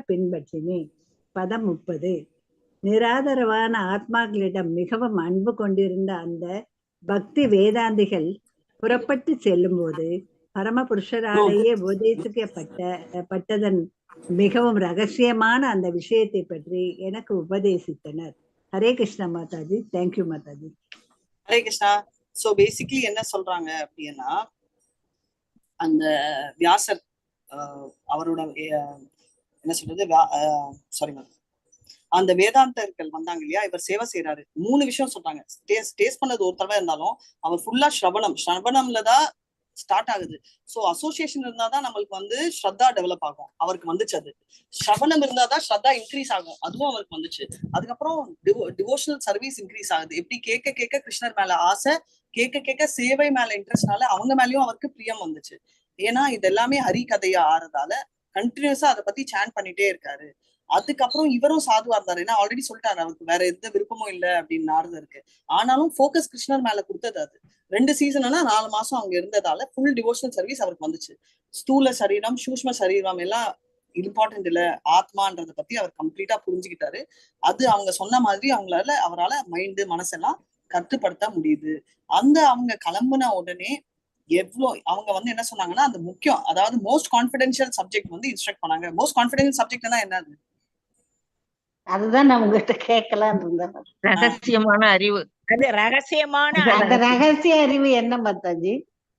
பின்பற்றினேன். பதம் 30. நிராதரவான ஆத்மாக்களிடம் மிகவும் அன்பு கொண்டிருந்த அந்த பக்தி வேதாந்திகள் புறப்பட்டு செல்லும் போது பரமபுருஷராலேயே உபதேசிக்கப்பட்டதன் மிகவும் ரகசியமான அந்த விஷயத்தை பற்றி எனக்கு உபதேசித்தனர். ஹரே கிருஷ்ணா மாதாஜி. தேங்க்யூ மாதாஜி. ஹரே கிருஷ்ணா. சோ பேசிக்கலி என்ன சொல்றாங்க அப்படின்னா, அந்த வியாசர் அவரோட என்ன சொல்றது சாரி அந்த வேதாந்தர்கள் வந்தாங்க இல்லையா, இவர் சேவை செய்யறாரு. 3 விஷயம் சொல்றாங்க. டேஸ்ட் பண்ணது ஒரு தடவை இருந்தாலும் அவர் ஃபுல்லா ஸ்ரவணம்லதான் ஸ்டார்ட் ஆகுது. சோ அசோசியேஷன் இருந்தாதான் நம்மளுக்கு வந்து ஸ்ரத்தா டெவலப் ஆகும். அவருக்கு வந்துச்சு. அது ஸ்ரவணம் இருந்தாதான் ஸ்ரத்தா இன்க்ரீஸ் ஆகும். அதுவும் அவருக்கு வந்துச்சு. அதுக்கப்புறம் டிவோஷனல் சர்வீஸ் இன்க்ரீஸ் ஆகுது. எப்படி கேட்க கேட்க கிருஷ்ணர் மேல ஆசை, கேட்க கேட்க சேவை மேல இன்ட்ரெஸ்ட்னால அவங்க மேலயும் அவருக்கு பிரியம் வந்துச்சு. ஏன்னா இது எல்லாமே ஹரி கதையா ஆறதால கண்டினியூஸா அதை பத்தி சாண்ட் பண்ணிட்டே இருக்காரு. அதுக்கப்புறம் இவரும் சாதுவா இருந்தாரு. ஏன்னா ஆல்ரெடி சொல்லிட்டாரு அவருக்கு வேற எந்த விருப்பமும் இல்லை அப்படின்னு நாரதர் இருக்கு. ஆனாலும் போக்கஸ் கிருஷ்ணர் மேல கொடுத்தது. அது 2 சீசன்னா 4 மாசம் அவங்க இருந்ததால ஃபுல் டிவோஷனல் சர்வீஸ் அவருக்கு வந்துச்சு. ஸ்தூல சரீரம், சூஷ்ம சரீரம் எல்லாம் இம்பார்ட்டன்ட் இல்ல, ஆத்மான்றத பத்தி அவர் கம்ப்ளீட்டா புரிஞ்சுக்கிட்டாரு. அது அவங்க சொன்ன மாதிரி அவரால் மைண்டு மனசெல்லாம் கட்டுப்படுத்த முடியுது. அவங்க கிளம்புன உடனே அவங்க வந்து என்ன சொன்னாங்கன்னா, அந்த முக்கியம், அதாவது மோஸ்ட் கான்பிடென்ஷியல் சப்ஜெக்ட் வந்து இன்ஸ்ட்ரக்ட் பண்ணாங்க. மோஸ்ட் கான்பிடென்ஷியல் சப்ஜெக்ட்னா என்னது? அதுதான் நான் உங்ககிட்ட கேட்கலான்னு இருந்தேன். ரகசியமான அறிவு. அது ரகசியமான அந்த ரகசிய அறிவு என்ன மாதாஜி?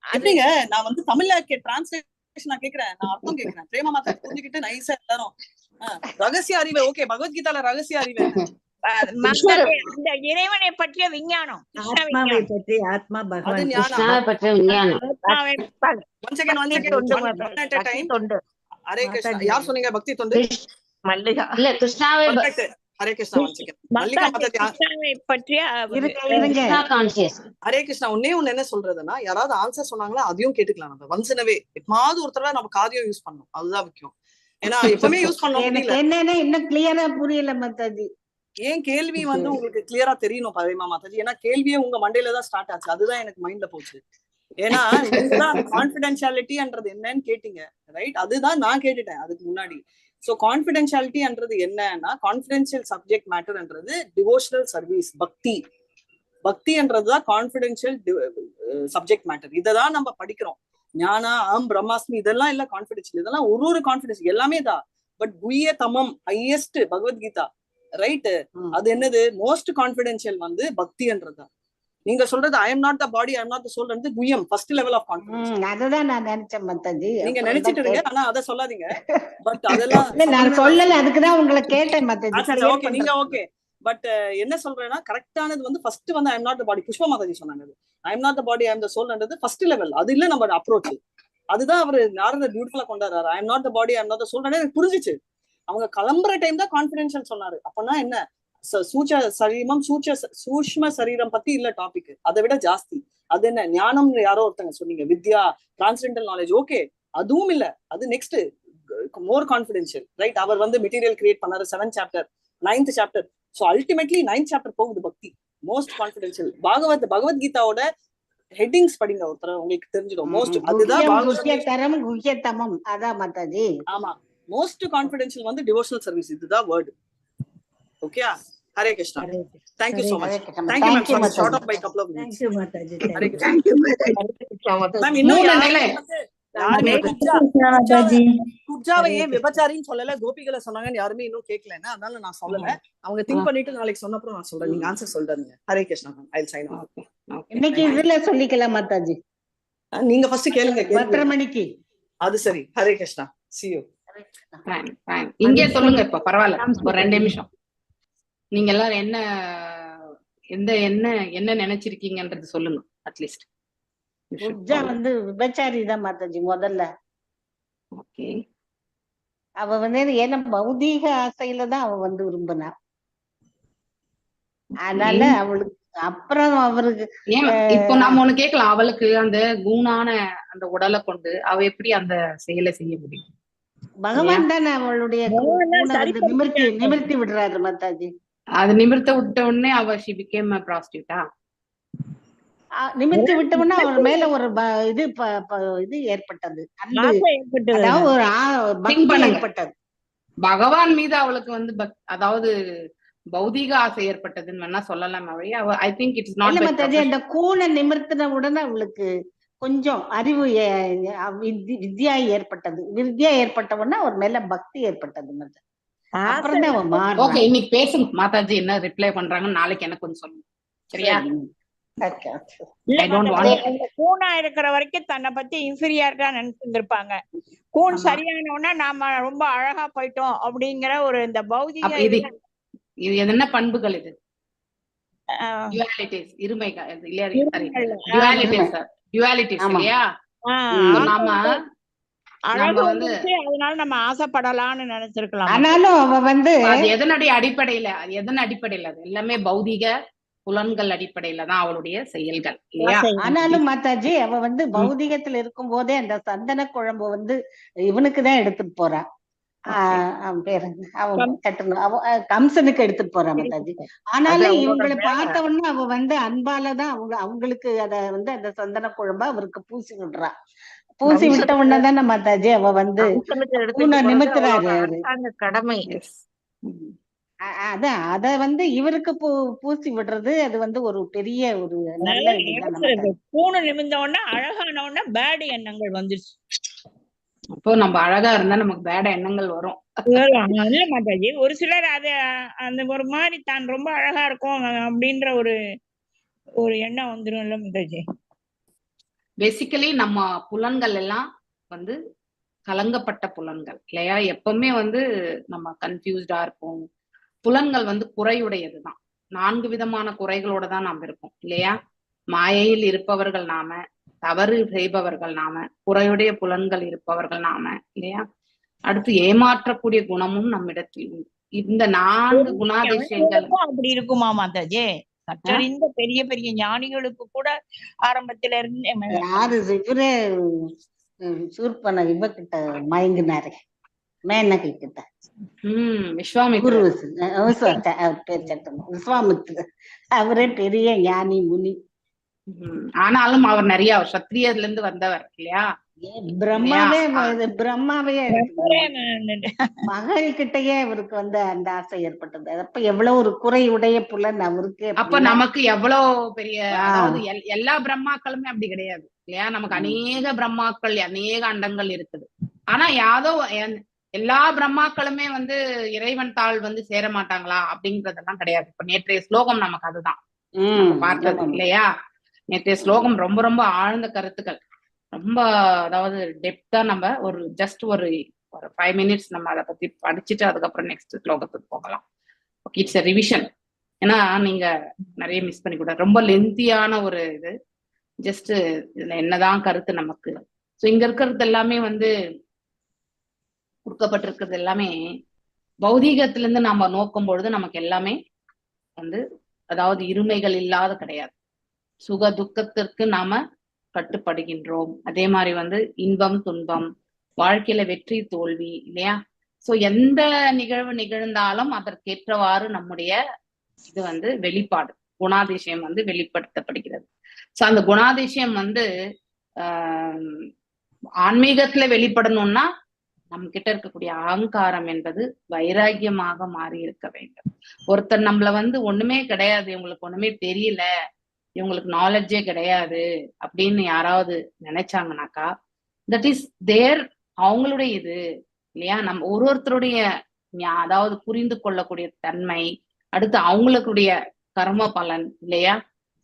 எப்படிங்க நான் வந்து தமிழ்ல டிரான்ஸ்லேஷன் நான் கேக்குறேன், நான் அர்த்தம் கேக்குறேன். பிரேமா மாதா புரிஞ்சுக்கிட்டு நைஸா எல்லாரும் ரகசிய அறிவு. ஓகே, பகவத்கீதால ரகசிய அறிவு என்ன? இந்த இறைவனை பற்றிய விஞ்ஞானம், ஆத்மாவை பற்றி, ஆத்மா பகவான் பற்றிய விஞ்ஞானம். ஹரே கிருஷ்ணா. யார் சொன்னீங்க? பக்தி தொண்டு மல்லிகா. இல்ல, கிருஷ்ணாவே. ஹரே கிருஷ்ணா. மல்லிகா பற்றிய ஹரே கிருஷ்ணா. ஒன்னே என்ன சொல்றதுன்னா, யாராவது ஆன்சர் சொன்னாங்களா அதையும் கேட்டுக்கலாம். நம்ம வன்சனவே எப்பமாவது ஒரு தடவை நம்ம காதியம் யூஸ் பண்ணணும். அதுதான் முக்கியம். ஏன்னா எப்பவுமே யூஸ் பண்ணணும். என்னன்னா இன்னும் கிளியரா புரியல மாதாஜி. ஏன் கேள்வி வந்து உங்களுக்கு கிளியரா தெரியணும் பரேமா மாதாஜி. ஏன்னா கேள்வியே உங்க மண்டையில தான் ஸ்டார்ட் ஆச்சு. அதுதான் எனக்கு மைண்ட்ல போச்சு. ஏன்னா நீங்கதான் கான்பிடென்ஷியாலிட்டின்றது என்னன்னு கேட்டீங்க, ரைட்? அதுதான் நான் கேட்டுட்டேன் அதுக்கு முன்னாடி. சோ கான்பிடென்ஷியாலிட்டின்றது என்னன்னா, கான்பிடென்ஷியல் சப்ஜெக்ட் மேட்டர்ன்றது டிவோஷனல் சர்வீஸ், பக்தின்றதுதான் கான்பிடென்ஷியல் சப்ஜெக்ட் மேட்டர். இததான் நம்ம படிக்கிறோம். ஞானா, பிரம்மாஸ்மி இதெல்லாம் இல்ல கான்பிடென்ஷியல். இதெல்லாம் ஒரு கான்பிடென்ஷியல் எல்லாமே தான். பட் குய்ய தமம் ஹையஸ்ட் பகவத்கீதா, ரைட்? அது என்னது? மோஸ்ட் கான்பிடென்ஷியல் வந்து பக்தின்றதுதான். நீங்க சொல்றது I am not the body, I am not the soul வந்து குய்யம், ஃபர்ஸ்ட் லெவல் ஆஃப் கான்ஃபிடன்ஸ். அதுதான் நான் நினைச்சேன் மாதாஜி. நீங்க நினைச்சிட்டு இருங்க, ஆனா அத சொல்லாதீங்க. பட் அதெல்லாம் நான் சொல்லல, அதுக்குதான் உங்களை கேட்டேன் மாதாஜி. ஓகே, நீங்க ஓகே. பட் என்ன சொல்றேன்னா, கரெக்டானது வந்து ஃபர்ஸ்ட் வந்து I am not the body. Pushpa மாதாஜி சொன்னாங்க I am not the body, I am the சோல்ன்றது ஃபர்ஸ்ட் லெவல். அது இல்ல நம்ம அப்ரோச். அதுதான் அவரு நாரதர் பியூட்டிஃபுல்லா கொண்டாடுறாரு. I am not the body, I am not the soul. எனக்கு புரிஞ்சிச்சு. அவங்க கிளம்புற டைம் தான் கான்பிடென்ஷியல் சொன்னாரு. அப்பனா என்ன, சூஷ்ம சரீரம் பத்தி இல்ல டாபிக், அதை விட ஜாஸ்தி. அது என்ன ஞானம்? யாரோ ஒருத்தங்க சொன்னீங்க, வித்யா, டிரான்சென்டல் நாலேஜ். ஓகே, அதுவும் இல்ல. அது நெக்ஸ்ட் மோர் கான்பிடென்ஷியல், ரைட்? அவர் வந்து மெட்டீரியல் கிரியேட் பண்ணாரு 7th chapter, 9th chapter. So ultimately 9th chapter போகுது பக்தி, மோஸ்ட் கான்பிடென்ஷியல். பகவத்கீதாவோட ஹெட்டிங்ஸ் படிங்க ஒருத்தர், உங்களுக்கு தெரிஞ்சிடும். மோஸ்ட் அதுதான் அதான் மாதாஜி. ஆமா, மோஸ்ட் கான்பிடென்ஷியல் வந்து டிவோஷனல் சர்வீஸ். இதுதான் word. Okay. Hare Krishna. Thank you so much. Thank you, ma'am. So short up by couple of minutes. Thank you, Mataji. Hare Krishna. Thank you, Mataji. Ma'am, இன்னும் யாருமே குப்ஜாவை ஏன் விபச்சாரின்னு சொல்லல, கோபிகளை சொன்னாங்கன்னு யாருமே இன்னும் கேட்கலன்னா, அதனால நான் சொல்லல. அவங்க திங்க் பண்ணிட்டு நாளைக்கு சொன்னப்பறம் நான் சொல்றேன். நீங்க ஆன்சர் சொல்றீங்க. Hare Krishna. I'll sign off. இன்னைக்கு இதுல சொல்லிக்கலாம் மாதாஜி. நீங்க ஃபர்ஸ்ட் கேளுங்க. 10:30 மணிக்கு. அது சரி. ஹரே கிருஷ்ணா. See you. இங்கே சொல்லுங்க. இப்ப பரவாயில்ல, ஒரு 2 நிமிஷம். நீங்க எல்லாரும் என்ன நினைச்சிருக்கீங்கன்றது சொல்லுங்க. அட்லீஸ்ட் குப்ஜா வந்து விபச்சாரி தான் மாதாஜி முதல்ல. ஓகே. அவ வந்து ஏன்னா பௌதீக ஆசையில தான் அவ வந்து விரும்பினா. அதனால அவளுக்கு அப்புறம் அவருக்கு இப்போ நாம ஒண்ணு கேட்கலாம். அவளுக்கு அந்த குணான அந்த உடலை கொண்டு அவ எப்படி அந்த செயலை செய்ய முடியும்? பகவான் தானே அவளுடைய நிமிர்த்தி விடுறாரு மாதாஜி. அது நிமிர்த்த விட்ட உடனே அவ she became a prostitute. நிமிர்த்தி விட்டோம்னா அவர் மேல ஒரு இது ஏற்பட்டது, அதாவது ஒரு பக்தி ஏற்பட்டது. பகவான் மீது அவளுக்கு வந்து அதாவது பௌதீக ஆசை ஏற்பட்டதுன்னு வேணா சொல்லலாம். ஐ திங்க் இட்ஸ் இல்ல நாட் மாதாஜி, அந்த கூனை நிமிர்த்தின உடனே அவளுக்கு கொஞ்சம் அறிவு வித்யா ஏற்பட்ட உடனே அவர் மேல பக்தி ஏற்பட்டது மாதாஜி. அப்புறம் தான் அவன் மாறுறான். ஓகே, இன்னைக்கு பேசுங்க மாதாஜி, என்ன ரிப்ளை பண்றாங்க நாளைக்கு எனக்கு கொஞ்சம் சொல்லுங்க, சரியா? Okay, okay. இல்ல I don't மாதாஜி, want- அந்த கூனா இருக்கிற வரைக்கும் தன்னை பத்தி இன்ஃபீரியாரிட்டா நினைச்சிருந்திருப்பாங்க. கூன் ஆமா. சரியான உடனே நாம ரொம்ப அழகா போயிட்டோம் அப்படிங்கிற ஒரு இந்த பௌதிக அப்ப இது என்ன பண்புகள் இது? ஆஹ் dualities, இருமை இல்லையா? சரி, இருமைகள். dualities ஆமா. இல்லையா? ஆஹ் நாம அழகு வந்து வந்துருச்சு, அதனால நம்ம ஆசைப்படலாம்னு நினைச்சிருக்கலாம். ஆனாலும் அவ வந்து அது எதனுடைய அடிப்படையில, எதன் அடிப்படையில? அது எல்லாமே பௌதிக புலன்கள் அடிப்படையில தான் அவளுடைய செயல்கள் இல்லையா? ஆனாலும் மாதாஜி, அவ வந்து பௌதிகத்துல இருக்கும் போதே அந்த சந்தன குழம்பு வந்து இவனுக்குதான் எடுத்துட்டு போறா. அவன் பேரு என்ன? அவன் கட்டணும், கம்சனுக்கு எடுத்துட்டு போறா மாதாஜி. ஆனாலும் இவங்களை பார்த்த உடனே அவ வந்து அன்பாலதான் அவங்களுக்கு அத வந்து அந்த சந்தன குழம்பு அவருக்கு பூசி விடுறா. பூசி விட்ட உடனேதானே மாதாஜி அவ வந்து நிமித்துறாரு அவரு. கடமை. அதான் அத வந்து இவருக்கு பூசி விடுறது, அது வந்து ஒரு பெரிய ஒரு நல்ல இதுதான். பூனை நிமிர்ந்த உடனே அழகான உடனே பேட் எண்ணங்கள் வந்துருச்சு. அப்போ நம்ம அழகா இருந்தா நமக்கு பேட எண்ணங்கள் வரும். இல்ல மாதாஜி, ஒரு சிலர் அது அந்த ஒரு மாதிரி தான் ரொம்ப அழகா இருக்கும் அப்படின்ற ஒரு எண்ணம் வந்துடும் இல்ல மாதாஜி? பேசிக்கலி நம்ம புலன்கள் எல்லாம் வந்து கலங்கப்பட்ட புலன்கள் இல்லையா? எப்பவுமே வந்து நம்ம கன்ஃபியூஸ்டா இருப்போம். புலன்கள் வந்து குறையுடையதுதான். 4 விதமான குறைகளோட தான் நாம் இருப்போம் இல்லையா? மாயையில் இருப்பவர்கள் நாம, தவறு செய்பவர்கள் நாம, குறையுடைய புலன்கள் இருப்பவர்கள் நாம இல்லையா? அடுத்து ஏமாற்றக்கூடிய குணமும் நம்மிடத்தில் உண்டு. இந்த 4 குணாதிசயங்கள் அப்படி இருக்குமா மாதாஜி? கற்றறிந்த பெரிய பெரிய ஞானிகளுக்கு கூட ஆரம்பத்துல இருந்து யாரு இவரே சூர்பன இவகிட்ட மயங்கினாரு, மேனகை கிட்ட. விஸ்வாமித்ர, விஸ்வாமித்ர அவரே பெரிய ஞானி முனி. ஆனாலும் அவர் நிறைய சத்திரியர்ல இருந்து வந்தவர் இல்லையா? பிரம்மாவே மகள் கிட்டயே அவருக்கு வந்து அந்த ஆசை ஏற்பட்டது. அப்ப எவ்வளவு ஒரு குறையுடைய புலன் அவருக்கு. அப்ப நமக்கு எவ்வளவு பெரிய, அதாவது எல்லா பிரம்மாக்களுமே அப்படி கிடையாது இல்லையா? நமக்கு அநேக பிரம்மாக்கள், அநேக அண்டங்கள் இருக்குது. ஆனா யாதோ எல்லா பிரம்மாக்களுமே வந்து இறைவன் தாள் வந்து சேர மாட்டாங்களா அப்படிங்கறதெல்லாம் கிடையாது. இப்ப நேற்றைய ஸ்லோகம் நமக்கு அதுதான் பார்த்தது இல்லையா? நேற்றைய ஸ்லோகம் ரொம்ப ரொம்ப ஆழ்ந்த கருத்துக்கள், ரொம்ப அதாவது டெப்தா நம்ம ஒரு ஜஸ்ட் ஒரு 5 minutes நம்ம அதை பத்தி படிச்சுட்டு அதுக்கப்புறம் நெக்ஸ்ட் ஸ்லோகத்துக்கு போகலாம். Okay, it's a revision. ஏன்னா நீங்க நிறைய மிஸ் பண்ணி கூட ரொம்ப லென்த்தியான ஒரு இது. ஜஸ்ட் இதுல என்னதான் கருத்து நமக்கு. ஸோ இங்க இருக்கிறது எல்லாமே வந்து கொடுக்கப்பட்டிருக்கிறது எல்லாமே பௌதீகத்துல இருந்து நாம நோக்கும் பொழுது நமக்கு எல்லாமே வந்து அதாவது இருமைகள் இல்லாத கிடையாது. சுக துக்கத்திற்கு நாம கட்டுப்படுகின்றோம். அதே மாதிரி வந்து இன்பம் துன்பம், வாழ்க்கையில வெற்றி தோல்வி இல்லையா? சோ எந்த நிகழ்வு நிகழ்ந்தாலும் அதற்கேற்றவாறு நம்முடைய இது வந்து வெளிப்பாடு, குணாதிசயம் வந்து வெளிப்படுத்தப்படுகிறது. சோ அந்த குணாதிசயம் வந்து ஆன்மீகத்துல வெளிப்படணும்னா நம்ம கிட்ட இருக்கக்கூடிய அகங்காரம் என்பது வைராகியமாக மாறி இருக்க வேண்டும். ஒருத்தர் நம்மள வந்து ஒண்ணுமே கிடையாது, இவங்களுக்கு ஒண்ணுமே தெரியல, இவங்களுக்கு நாலேஜே கிடையாது அப்படின்னு யாராவது நினைச்சாங்கனாக்கா தட் இஸ் தேர், அவங்களுடைய இது இல்லையா? நம்ம ஒருத்தருடைய அதாவது புரிந்து கொள்ளக்கூடிய தன்மை, அடுத்து அவங்களுடைய கர்ம பலன் இல்லையா?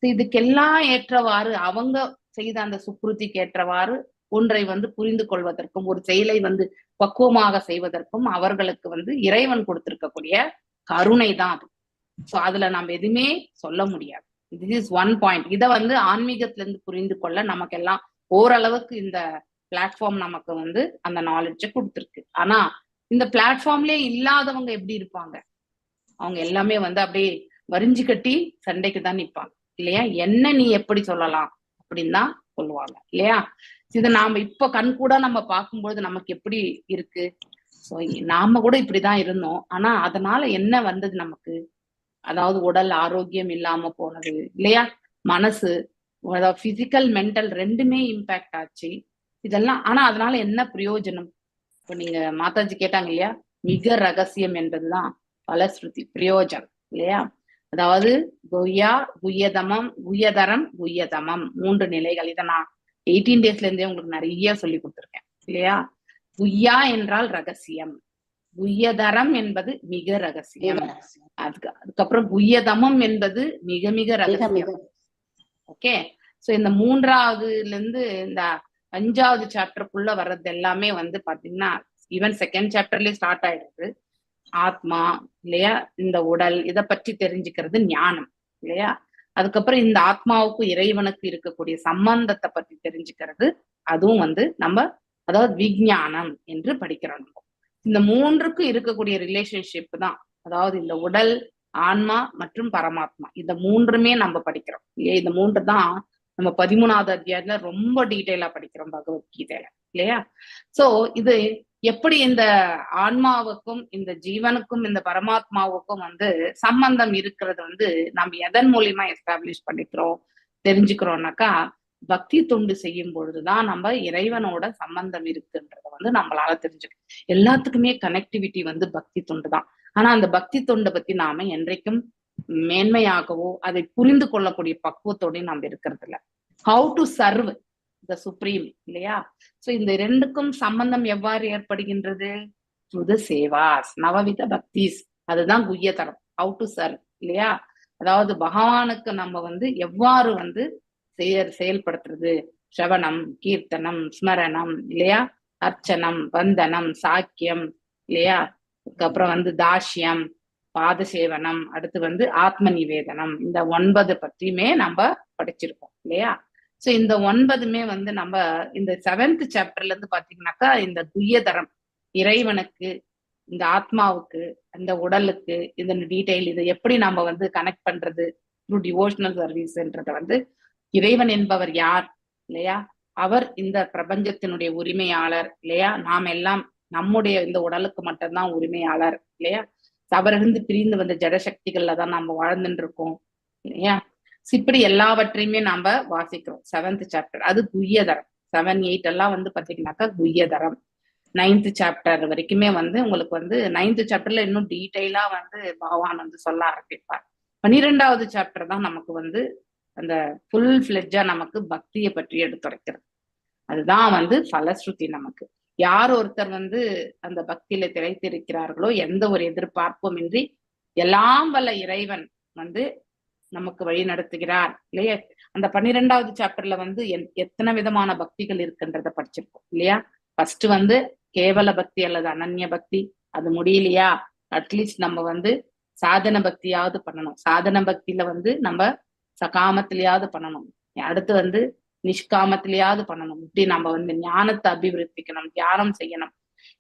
இதுக்கெல்லாம் ஏற்றவாறு அவங்க செய்த அந்த சுக்ருதிக்கு ஏற்றவாறு ஒன்றை வந்து புரிந்து கொள்வதற்கும் ஒரு செயலை வந்து பக்குவமாக செய்வதற்கும் அவர்களுக்கு வந்து இறைவன் கொடுத்திருக்கக்கூடிய கருணை தான் அது. சோ அதுல நம்ம எதுவுமே சொல்ல முடியாது. This is one point. இதை வந்து ஆன்மீகத்துல இருந்து புரிந்து கொள்ள நமக்கு எல்லாம் ஓரளவுக்கு இந்த பிளாட்ஃபார்ம் நமக்கு வந்து அந்த நாலேஜை கொடுத்துருக்கு. ஆனா இந்த பிளாட்ஃபார்ம்லயே இல்லாதவங்க எப்படி இருப்பாங்க? அவங்க எல்லாமே வந்து அப்படியே வரிஞ்சு கட்டி சண்டைக்கு தான் நிற்பாங்க இல்லையா? என்ன நீ எப்படி சொல்லலாம் அப்படின்னு தான் சொல்லுவாங்க இல்லையா? இதை நாம இப்ப கண் கூட நம்ம பார்க்கும்போது நமக்கு எப்படி இருக்கு? ஸோ நாம கூட இப்படிதான் இருந்தோம். ஆனா அதனால என்ன வந்தது நமக்கு? அதாவது உடல் ஆரோக்கியம் இல்லாம போனது இல்லையா? மனசு, அதாவது பிசிக்கல் மென்டல் ரெண்டுமே இம்பாக்ட் ஆச்சு இதெல்லாம். ஆனா அதனால என்ன பிரயோஜனம்? இப்ப நீங்க மாதாஜி கேட்டாங்க இல்லையா, மிக ரகசியம் என்பதுதான் பலஸ்ருதி பிரயோஜனம் இல்லையா. அதாவது குய்யா, குய்யதமம், குய்யதரம், குய்யதமம் 3 நிலைகள். இதை நான் 18 daysல இருந்தே உங்களுக்கு நிறைய சொல்லி கொடுத்துருக்கேன் இல்லையா. குய்யா என்றால் ரகசியம், குய்யதரம் என்பது மிக ரகசியம், அதுக்கப்புறம் குய்யதமம் என்பது மிக மிக ரகசியம். ஓகே. சோ இந்த 3வதுல இருந்து இந்த 5வது சாப்டருக்குள்ள வர்றது எல்லாமே வந்து பாத்தீங்கன்னா ஈவன் 2nd சாப்டர்லயே ஸ்டார்ட் ஆயிடுது. ஆத்மா இல்லையா, இந்த உடல், இதை பற்றி தெரிஞ்சுக்கிறது ஞானம் இல்லையா. அதுக்கப்புறம் இந்த ஆத்மாவுக்கும் இறைவனுக்கு இருக்கக்கூடிய சம்பந்தத்தை பற்றி தெரிஞ்சுக்கிறது, அதுவும் வந்து நம்ம அதாவது விஞ்ஞானம் என்று படிக்கிறோம். இந்த 3க்கும் இருக்கக்கூடிய ரிலேஷன்ஷிப் தான், அதாவது இந்த உடல், ஆன்மா மற்றும் பரமாத்மா, இந்த 3மே நம்ம படிக்கிறோம் இல்லையா. இந்த 3 தான் நம்ம 13வது அத்தியாயத்துல ரொம்ப டீட்டெயிலா படிக்கிறோம் பகவத்கீதையில இல்லையா. சோ இது எப்படி இந்த ஆன்மாவுக்கும் இந்த ஜீவனுக்கும் இந்த பரமாத்மாவுக்கும் வந்து சம்பந்தம் இருக்கிறது வந்து நம்ம எதன் மூலியமா எஸ்டாப்ளிஷ் பண்ணிக்கிறோம் தெரிஞ்சுக்கிறோம்னாக்கா, பக்தி தொண்டு செய்யும் பொழுதுதான் நம்ம இறைவனோட சம்பந்தம் இருக்குன்றத வந்து நம்மளால தெரிஞ்சுக்கணும். எல்லாத்துக்குமே கனெக்டிவிட்டி வந்து பக்தி தொண்டு தான். ஆனா அந்த பக்தி தொண்டை பத்தி நாம என்றைக்கும் மேன்மையாகவோ அதை புரிந்து கொள்ளக்கூடிய பக்குவத்தோடய நம்ம இருக்கிறது இல்ல. How to serve the supreme இல்லையா. சோ இந்த 2க்கும் சம்பந்தம் எவ்வாறு ஏற்படுகின்றது? த்ரூ சேவாஸ், நவவித பக்திஸ், அதுதான் குய்யதரம். ஹவு டு சர்வ் இல்லையா. அதாவது பகவானுக்கு நம்ம வந்து எவ்வாறு வந்து செயல்படுத்துறது, ஸ்ரவணம், கீர்த்தனம், ஸ்மரணம் இல்லையா, அர்ச்சனம், வந்தனம், சாக்கியம் இல்லையா, அதுக்கப்புறம் வந்து தாஷ்யம், பாதசேவனம், அடுத்து வந்து ஆத்ம நிவேதனம், இந்த 9 பத்தியுமே நம்ம படிச்சிருக்கோம் இல்லையா. சோ இந்த 9மே வந்து நம்ம இந்த 7th சாப்டர்ல இருந்து பாத்தீங்கன்னாக்கா இந்த குய்யதரம், இறைவனுக்கு, இந்த ஆத்மாவுக்கு, இந்த உடலுக்கு, இந்த டீடைல், இதை எப்படி நம்ம வந்து கனெக்ட் பண்றது த்ரூ டிவோஷனல் சர்வீஸ்ன்றத வந்து, இறைவன் என்பவர் யார் இல்லையா, அவர் இந்த பிரபஞ்சத்தினுடைய உரிமையாளர் இல்லையா, நாம் எல்லாம் நம்முடைய இந்த உடலுக்கு மட்டும்தான் உரிமையாளர் இல்லையா, அவரிருந்து பிரிந்து வந்த ஜடசக்திகள்ல தான் நம்ம வாழ்ந்துட்டு இருக்கோம் இல்லையா. இப்படி எல்லாவற்றையுமே நாம வாசிக்கிறோம் 7th சாப்டர். அது குய்யதரம். 7, 8 எல்லாம் வந்து பாத்தீங்கன்னாக்கா குய்யதரம். 9th சாப்டர் வரைக்குமே வந்து உங்களுக்கு வந்து 9th சாப்டர்ல இன்னும் டீட்டெயிலா வந்து பகவான் வந்து சொல்ல ஆரம்பிப்பார். 12வது சாப்டர் தான் நமக்கு வந்து அந்த ஃபுல் ஃபிளெட்ஜா நமக்கு பக்தியை பற்றி எடுத்துரைக்கிறது. அதுதான் வந்து பலஸ்ருதி. நமக்கு யார் ஒருத்தர் வந்து அந்த பக்தியில திளைத்திருக்கிறார்களோ, எந்த ஒரு எதிர்பார்ப்பும் இன்றி எல்லாம் வல்ல இறைவன் வந்து நமக்கு வழி நடத்துகிறார் இல்லையா. அந்த 12வது சாப்டர்ல வந்து எத்தனை விதமான பக்திகள் இருக்குன்றத படிச்சிருக்கோம் இல்லையா. ஃபர்ஸ்ட் வந்து கேவல பக்தி அல்லது அனன்ய பக்தி, அது முடியலையா அட்லீஸ்ட் நம்ம வந்து சாதன பக்தியாவது பண்ணணும். சாதன பக்தியில வந்து நம்ம சகாமத்திலேயாவது பண்ணணும். அடுத்து வந்து நிஷ்காமத்திலேயாவது பண்ணணும். இப்படி நம்ம வந்து ஞானத்தை அபிவிருத்திக்கணும், தியானம் செய்யணும்.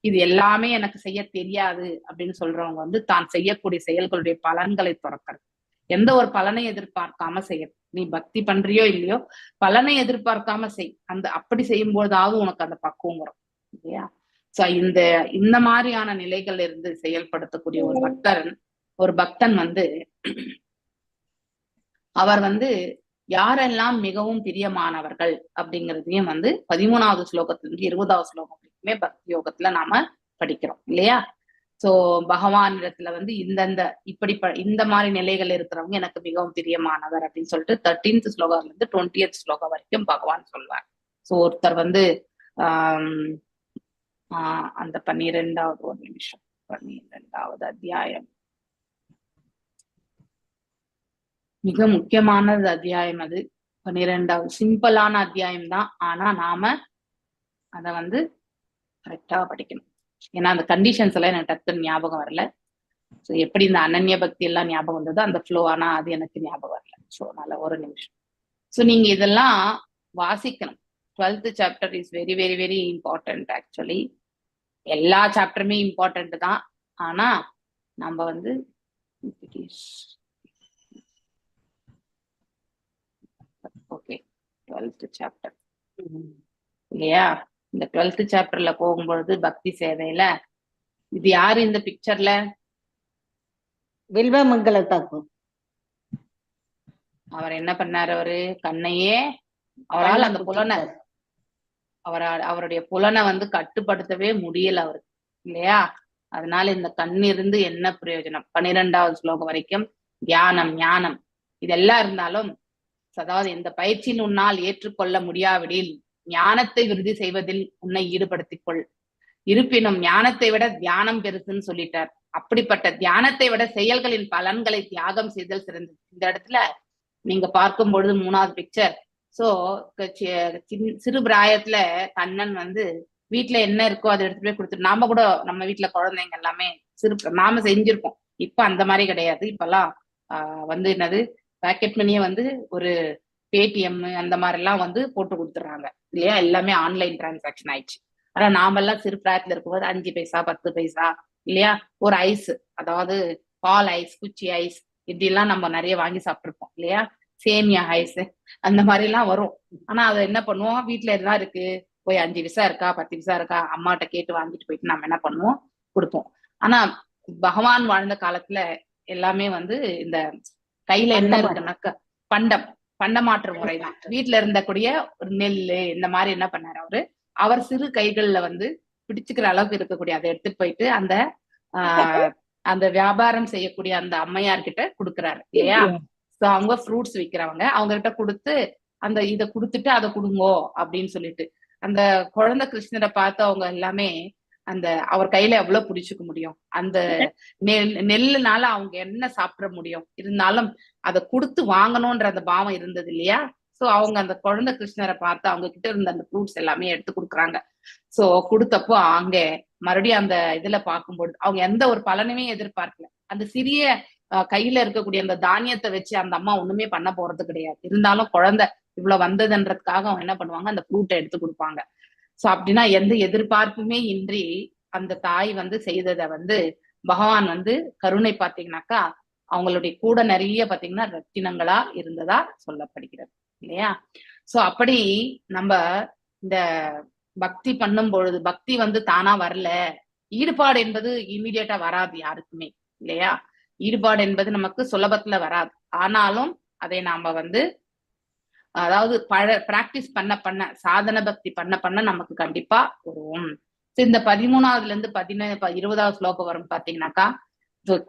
இது எல்லாமே எனக்கு செய்ய தெரியாது அப்படின்னு சொல்றவங்க வந்து தான் செய்யக்கூடிய செயல்களுடைய பலன்களை துறக்கிறது. எந்த ஒரு பலனை எதிர்பார்க்காம செய்யணும். நீ பக்தி பண்றியோ இல்லையோ, பலனை எதிர்பார்க்காம செய். அந்த அப்படி செய்யும் போதாவது உனக்கு அந்த பக்குவம் வரும் இல்லையா. சோ இந்த மாதிரியான நிலைகள் இருந்து செயல்படுத்தக்கூடிய ஒரு பக்தன் வந்து அவர் வந்து யாரெல்லாம் மிகவும் பிரியமானவர்கள் அப்படிங்கிறதையும் வந்து 13வது ஸ்லோகத்திலிருந்து 20வது ஸ்லோகம் வரைக்குமே பக்தி யோகத்துல நாம படிக்கிறோம் இல்லையா. சோ பகவான் இடத்துல வந்து இந்த மாதிரி நிலைகள் இருக்கிறவங்க எனக்கு மிகவும் பிரியமானவர் அப்படின்னு சொல்லிட்டு 13th ஸ்லோகத்துல இருந்து 20th ஸ்லோகம் வரைக்கும் பகவான் சொல்வார். சோ ஒருத்தர் வந்து அந்த 12வது அத்தியாயம் மிக முக்கியமானது அத்தியாயம். அது 12வது சிம்பிளான அத்தியாயம் தான். ஆனா நாம அத வந்து கரெக்டா படிக்கணும். ஏன்னா அந்த கண்டிஷன்ஸ் எல்லாம் எனக்கு டக்குன்னு ஞாபகம் வரல. ஸோ எப்படி இந்த அனன்ய பக்தி எல்லாம் ஞாபகம் வந்ததோ அந்த ஃப்ளோ, ஆனா அது எனக்கு ஞாபகம் வரல. ஸோ நல்ல ஒரு நிமிஷம். ஸோ நீங்க இதெல்லாம் வாசிக்கணும். 12th chapter is very very very important. Actually எல்லா சாப்டருமே இம்பார்ட்டன்ட் தான். ஆனா நம்ம வந்து ஓகே 12th சாப்டர் இல்லையா. இந்த 12th சாப்டர்ல போகும்பொழுது பக்தி சேவையில இது யாரு இந்த பிக்சர்ல? வில்வமங்கல தாக்கூர். அவர் என்ன பண்ணாரு? அவரு கண்ணையே அவரால் அந்த புலனை அவருடைய புலனை வந்து கட்டுப்படுத்தவே முடியல அவருக்கு இல்லையா. அதனால இந்த கண்ணிருந்து என்ன பிரயோஜனம்? 12வது ஸ்லோகம் வரைக்கும் தியானம், ஞானம் இதெல்லாம் இருந்தாலும், அதாவது இந்த பயிற்சியின் உன்னால் ஏற்றுக்கொள்ள முடியாவிடில் ஞானத்தை விருதி செய்வதில் உன்னை ஈடுபடுத்திக் கொள். இருப்பினும் ஞானத்தை விட தியானம் பெருசுன்னு சொல்லிட்டார். அப்படிப்பட்ட தியானத்தை விட செயல்களின் பலன்களை தியாகம் செய்தல் சிறந்தது. இந்த இடத்துல நீங்க பார்க்கும் பொழுது 3வது பிக்சர். சோ சிறு பிராயத்துல கண்ணன் வந்து வீட்டுல என்ன இருக்கோ அதை எடுத்துட்டு போய் கொடுத்துட்டு, நாம கூட நம்ம வீட்டுல குழந்தைங்க எல்லாமே நாம செஞ்சிருக்கோம். இப்ப அந்த மாதிரி கிடையாது. இப்பெல்லாம் வந்து என்னது பேக்கெட் மணியே வந்து ஒரு பேடிஎம் அந்த மாதிரி எல்லாம் வந்து போட்டு கொடுத்துட்றாங்க இல்லையா? எல்லாமே ஆன்லைன் டிரான்சாக்ஷன் ஆயிடுச்சு. ஆனா நாமெல்லாம் சிறு பிராயத்துல இருக்கும்போது 5 பைசா 10 பைசா இல்லையா, ஒரு ஐஸ், அதாவது பால் ஐஸ், குச்சி ஐஸ் இப்படி எல்லாம் நம்ம நிறைய வாங்கி சாப்பிட்டுருப்போம் இல்லையா? சேமியா ஐஸ் அந்த மாதிரி எல்லாம் வரும். ஆனா அதை என்ன பண்ணுவோம், வீட்டுல எல்லாம் இருக்கு, போய் 5 பைசா இருக்கா 10 பைசா இருக்கா அம்மாட்ட கேட்டு வாங்கிட்டு போயிட்டு நம்ம என்ன பண்ணுவோம், கொடுப்போம். ஆனா பகவான் வாழ்ந்த காலத்துல எல்லாமே வந்து இந்த கையில என்ன இருக்குன்னாக்க பண்டமாற்று முறைதான். வீட்டுல இருந்தக்கூடிய ஒரு நெல்லு இந்த மாதிரி என்ன பண்ணாரு அவர் சிறு கைகள்ல வந்து பிடிச்சுக்கிற அளவுக்கு இருக்கக்கூடிய அதை எடுத்துட்டு போயிட்டு அந்த வியாபாரம் செய்யக்கூடிய அந்த அம்மையார் கிட்ட கொடுக்குறாரு இல்லையா? சோ அவங்க ஃப்ரூட்ஸ் விற்கிறவங்க, அவங்க கிட்ட கொடுத்து அந்த இதை கொடுத்துட்டு அதை கொடுங்கோ அப்படின்னு சொல்லிட்டு, அந்த குழந்தை கிருஷ்ணரை பார்த்து அவங்க எல்லாமே அந்த அவர் கையில எவ்வளவு பிடிச்சுக்க முடியும், அந்த நெல்லுனால அவங்க என்ன சாப்பிட முடியும், இருந்தாலும் அதை கொடுத்து வாங்கணும்ன்ற அந்த பாவம் இருந்தது இல்லையா? சோ அவங்க அந்த குழந்தை கிருஷ்ணரை பார்த்து அவங்க கிட்ட இருந்த அந்த ஃப்ரூட்ஸ் எல்லாமே எடுத்து கொடுக்குறாங்க. சோ கொடுத்தப்போ அங்க மறுபடியும் அந்த இதுல பார்க்கும்போது அவங்க எந்த ஒரு பலனுமே எதிர்பார்க்கல. அந்த சிறிய கையில இருக்கக்கூடிய அந்த தானியத்தை வச்சு அந்த அம்மா ஒண்ணுமே பண்ண போறது கிடையாது. இருந்தாலும் குழந்தை இவ்வளவு வந்ததுன்றதுக்காக அவங்க என்ன பண்ணுவாங்க, அந்த ஃப்ரூட்டை எடுத்து கொடுப்பாங்க. சோ அப்படின்னா எந்த எதிர்பார்ப்புமே இன்றி அந்த தாய் வந்து செய்ததை வந்து பகவான் வந்து கருணை பார்த்தீங்கன்னாக்கா அவங்களுடைய கூட நிறைய பாத்தீங்கன்னா ரத்தினங்களா இருந்ததா சொல்லப்படுகிறது இல்லையா? சோ அப்படி நம்ம இந்த பக்தி பண்ணும் பொழுது பக்தி வந்து தானா வரல, ஈடுபாடு என்பது இமீடியட்டா வராது யாருக்குமே இல்லையா? ஈடுபாடு என்பது நமக்கு சுலபத்துல வராது. ஆனாலும் அதை நாம வந்து அதாவது பிராக்டிஸ் பண்ண சாதன பக்தி பண்ண நமக்கு கண்டிப்பா வரும். இந்த 13வதுல இருந்து 20வது ஸ்லோகம் வரும் பாத்தீங்கன்னாக்கா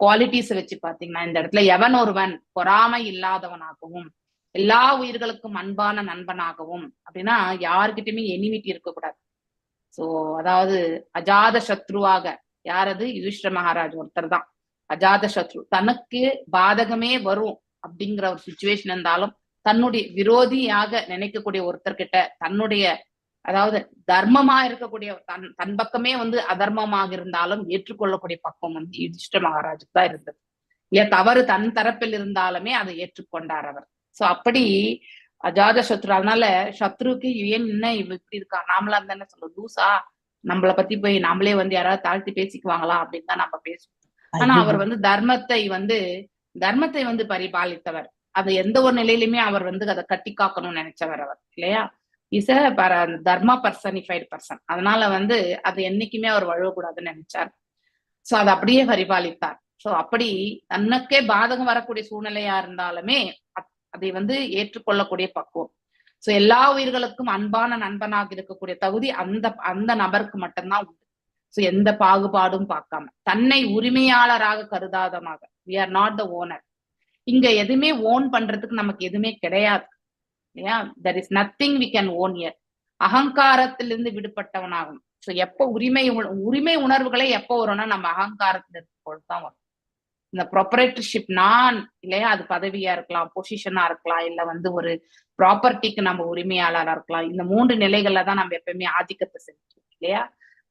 குவாலிட்டிஸ் வச்சு பாத்தீங்கன்னா இந்த இடத்துல எவன் ஒருவன் பொறாமை இல்லாதவனாகவும் எல்லா உயிர்களுக்கும் அன்பான நண்பனாகவும், அப்படின்னா யாருக்கிட்டயுமே எனிமிட்டி இருக்கக்கூடாது. சோ அதாவது அஜாத சத்ருவாக, யாரது யுதிஷ்டிர மகாராஜ் ஒருத்தர் தான் அஜாத சத்ரு. தனக்கு பாதகமே வரும் அப்படிங்கிற ஒரு சுச்சுவேஷன் இருந்தாலும் தன்னுடைய விரோதியாக நினைக்கக்கூடிய ஒருத்தர்கிட்ட தன்னுடைய அதாவது தர்மமா இருக்கக்கூடிய தன் பக்கமே வந்து அதர்மமாக இருந்தாலும் ஏற்றுக்கொள்ளக்கூடிய பக்கம் வந்து யுதிஷ்டிர மகாராஜுக்கு தான் இருந்தது இல்லையா? தவறு தன் தரப்பில் இருந்தாலுமே அதை ஏற்றுக்கொண்டார் அவர். சோ அப்படி அஜாத சத்ரு. அதனால சத்ருக்கு ஏன் என்ன இப்படி இருக்கா, நாமளா இருந்தானே சொல்ல லூசா, நம்மளை பத்தி போய் நாமளே வந்து யாராவது தாழ்த்தி பேசிக்குவாங்களா அப்படின்னு தான் நம்ம பேசுவோம். ஆனா அவர் வந்து தர்மத்தை வந்து பரிபாலித்தவர். அது எந்த ஒரு நிலையிலுமே அவர் வந்து அதை கட்டி காக்கணும்னு நினைச்சவர் அவர் இல்லையா? இஸ் தர்ம பர்சனிஃபைடு பர்சன். அதனால வந்து அது என்னைக்குமே அவர் வழுவக்கூடாதுன்னு நினைச்சார். சோ அதை அப்படியே பரிபாலித்தார். சோ அப்படி தன்னுக்கே பாதகம் வரக்கூடிய சூழ்நிலையா இருந்தாலுமே அதை வந்து ஏற்றுக்கொள்ளக்கூடிய பக்குவம். சோ எல்லா உயிர்களுக்கும் அன்பான நண்பனாக இருக்கக்கூடிய தகுதி அந்த நபருக்கு மட்டும்தான் உண்டு. சோ எந்த பாகுபாடும் பார்க்காம தன்னை உரிமையாளராக கருதாதமாக, we are not the owner. இங்க எதுவுமே ஓன் பண்றதுக்கு நமக்கு எதுவுமே கிடையாது இல்லையா? there is nothing we can own here. அகங்காரத்திலிருந்து விடுபட்டவனாகும். சோ எப்ப உரிமை உணர்வுகளே எப்போ வரும்னா நம்ம அகங்காரத்துல இருக்கும் பொழுதுதான் வரும். இந்த ப்ராப்பரேட்டர்ஷிப் நான் இல்லையா, அது பதவியா இருக்கலாம், பொசிஷனா இருக்கலாம், இல்ல வந்து ஒரு ப்ராப்பர்ட்டிக்கு நம்ம உரிமையாளரா இருக்கலாம். இந்த 3 நிலைகள்ல தான் நம்ம எப்பயுமே ஆதிக்கத்தை செலுத்துவோம் இல்லையா?